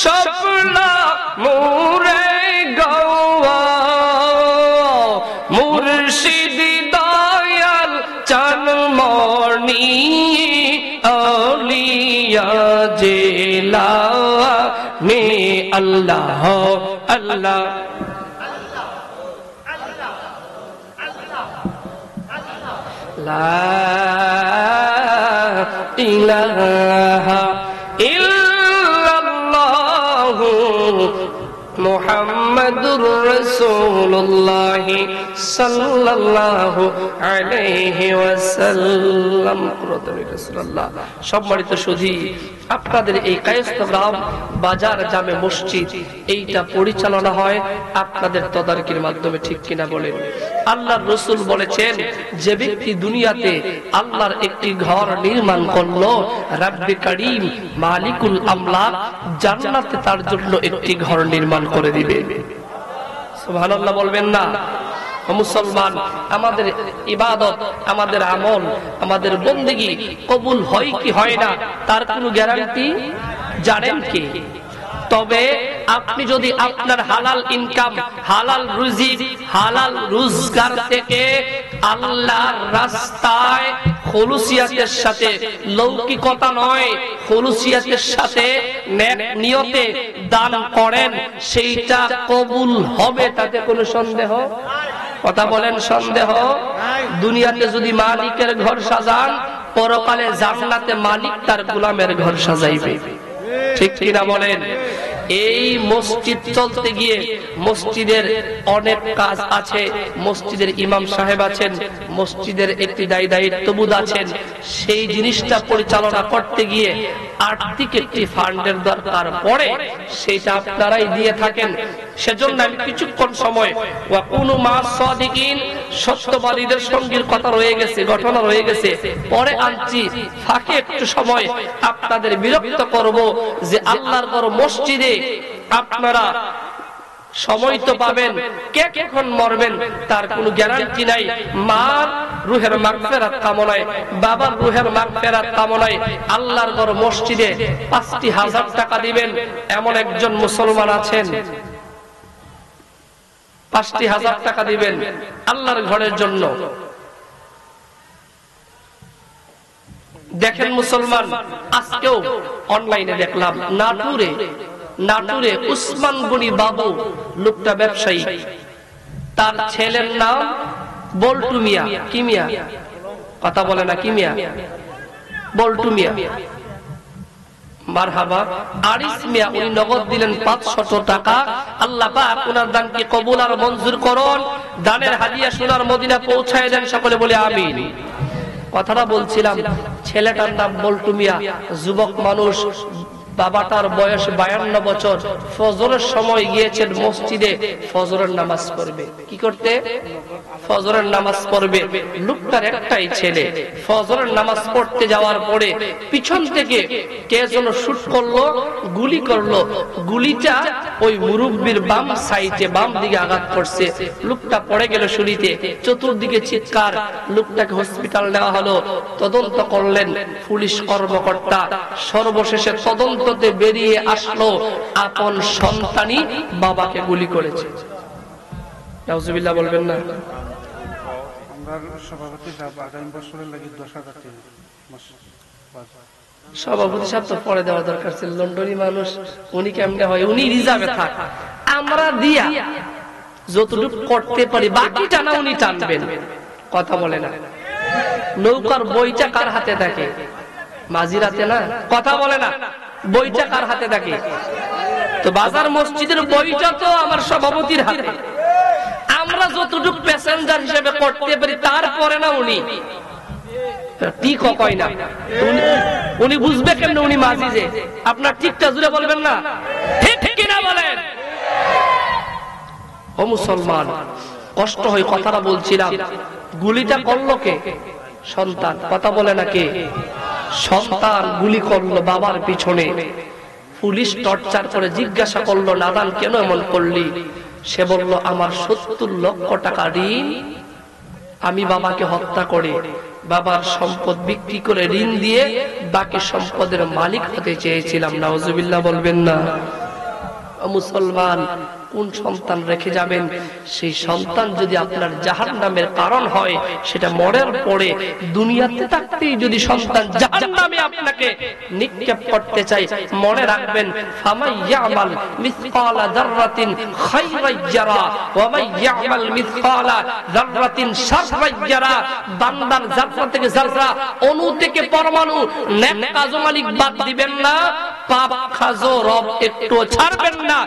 सफला मोरे गावा मुर्शिद दयाल चनमणि औलिया जेला ने अल्लाह अल्लाह ला इलाहा इल्लल्लाहु मुहम्मदुर रसूलुल्लाह साल्लाल्लाहु अलैहि ওয়াসাল্লাম। রাসূলুল্লাহ। সম্মানিত সুধী, আপনাদের এই কায়েস্তাগ্রাম বাজার জামে মসজিদ এইটা পরিচালনা হয় আপনাদের তদারকির মাধ্যমে, ঠিক কিনা বলেন? আল্লাহর রাসূল বলেছেন, যে ব্যক্তি দুনিয়াতে আল্লাহর একটি ঘর নির্মাণ করলো, রাব্বে কারীম মালিকুল আমলাক জান্নাতে তার জন্য একটি ঘর নির্মাণ করে দিবে। সুবহানাল্লাহ বলবেন না? মুসলমান, আমাদের ইবাদত, আমাদের আমল, আমাদের বন্দেগী কবুল হয় কি হয় না তার কোনো গ্যারান্টি জানেন কি? তবে আপনি যদি আপনার হালাল ইনকাম, হালাল রুজি, হালাল রোজগার থেকে আল্লাহর রাস্তায় খুলুসিয়াতের সাথে, লৌকিকতা নয়, খুলুসিয়াতের সাথে নেক নিয়তে দান করেন, সেইটা কবুল হবে, তাতে কোনো সন্দেহ? কথা বলেন, সন্দেহ? দুনিয়াতে যদি মালিকের ঘর সাজান, পরকালে জান্নাতে মালিক তার গোলামের ঘর সাজাইবে, ঠিক কিনা বলেন? এই মসজিদ চলতে গিয়ে মসজিদের অনেক কাজ আছে, মসজিদের ইমাম সাহেব আছেন, মসজিদের একটি দায়িত্ববোধ আছেন, সেই জিনিসটা পরিচালনা করতে গিয়ে আর্থিক একটি ফান্ডের দরকার পড়ে, সেটা আপনারাই দিয়ে থাকেন। সেজন্য আমি কিছুক্ষণ সময় ওয়াকুনু মা'আস সাদিকিন, সত্যবাদীদের সঙ্গীর কথা রয়ে গেছে, ঘটনা রয়ে গেছে, পরে আনছি। ফাঁকে একটু সময় আপনাদের বিরক্ত করব যে আল্লাহর ঘর মসজিদে আপনারা সময় তো পাবেন, কে কখন মরবেন তার কোনো গ্যারান্টি নাই। মার রুহের মাগফিরাত কামনায়, বাবার রুহের মাগফিরাত কামনায় আল্লাহর ঘর মসজিদে ৫০০০ টাকা দিবেন, এমন একজন মুসলমান আছেন? ৫০০০ টাকা দিবেন আল্লাহর ঘরের জন্য। দেখেন মুসলমান, আজকেও অনলাইনে দেখলাম নাটুরে উসমান গনি বাবু, লোকটা ব্যবসায়ী, তার ছেলের নাম বল্টু মিয়া। কি মিয়া? কথা বলে না, কি মিয়া? বল্টু মিয়া। মারহাবা। আরিস মিয়া, উনি নগদ দিলেন ৫০০ টাকা। আল্লাহ পাক ওনার দানকে কবুল আর মঞ্জুর করুন, দানের হাদিয়া সোনার মদিনা পৌঁছায় দেন, সকলে বলে আমিন। কথাটা বলছিলাম, ছেলেটার নাম বল্টু মিয়া, যুবক মানুষ, বাবাটার বয়স 52 বছর, ফজরের সময় গিয়েছেন মসজিদে ফজরের নামাজ পড়বে। কি করতে? ফজরের নামাজ পড়বে। লোকটার একটাই ছেলে। ফজরের নামাজ পড়তে যাওয়ার পরে পিছন থেকে কে যেন শুট করলো, গুলি করলো। গুলিটা ওই মুরব্বির বাম সাইডে, বাম দিকে আঘাত করছে। লোকটা পড়ে গেল শুলিতে, চতুর্দিকে চিৎকার। লোকটাকে হসপিটাল নেওয়া হলো, তদন্ত করলেন পুলিশ কর্মকর্তা। সর্বশেষে তদন্ততে বেরিয়ে আসলো আপন সন্তানই বাবাকে গুলি করেছে। নাউজুবিল্লাহ বলবেন না? সভাপতি সাহেব তো পরে দেওয়া দরকার ছিল, লন্ডনী মানুষ, উনি কেমনে হয়, উনি রিজার্ভে থাক। আমরা দিয়া যতটুকু করতে পারি বাকিটা না উনি টানবেন। কথা বলে না? নৌকার বইটা কার হাতে থাকে? মাঝির হাতে না? কথা বলে না? বইটা কার হাতে থাকে? তো বাজার মসজিদের বইটা তো আমার সভাপতির হাতে। আমরা যতটুকু প্যাসেঞ্জার হিসেবে করতে পারি তারপরে না উনি ঠিক কয় না। উনি বুঝবে কেন উনি মাঝি? যে আপনার ঠিকটা জুড়ে বলবেন না, ঠিক কিনা বলেন? ও মুসলমান, কষ্ট হয় কথাটা বলছিলাম। গুলিটা করলো কে? সন্তান। কথা বলে না? কে? সন্তান গুলি করলো বাবার পিছনে। পুলিশ টর্চার করে জিজ্ঞাসা করলো, নাদান কেন এমন করলি? সে বলল, আমার 70 লক্ষ টাকা ঋণ, আমি বাবাকে হত্যা করে বাবার সম্পদ বিক্রি করে ঋণ দিয়ে বাকি সম্পদের মালিক হতে চেয়েছিলাম। নাউজুবিল্লাহ বলবেন না? মুসলমান, কোন সন্তান রেখে যাবেন? সেই সন্তান যদি আপনার জাহান্নামের কারণ হয়, সেটা মরার পরে দুনিয়াতে থাকতেই যদি সন্তান জাহান্নামে আপনাকে নিক্ষেপ করতে চাই, মনে রাখবেন, ফামাই ইয়ামাল মিসকালা যাররাতিন খায়রান ইয়ারা ওয়া মান ইয়ামাল মিসকালা যাররাতিন শাররান ইয়ারা। বান্দার যাররা থেকে যাররা, অণু থেকে পরমাণু, নেক কাজ মালিক বাদ দিবেন না, পাপ কাজও রব একটু ছাড়বেন না।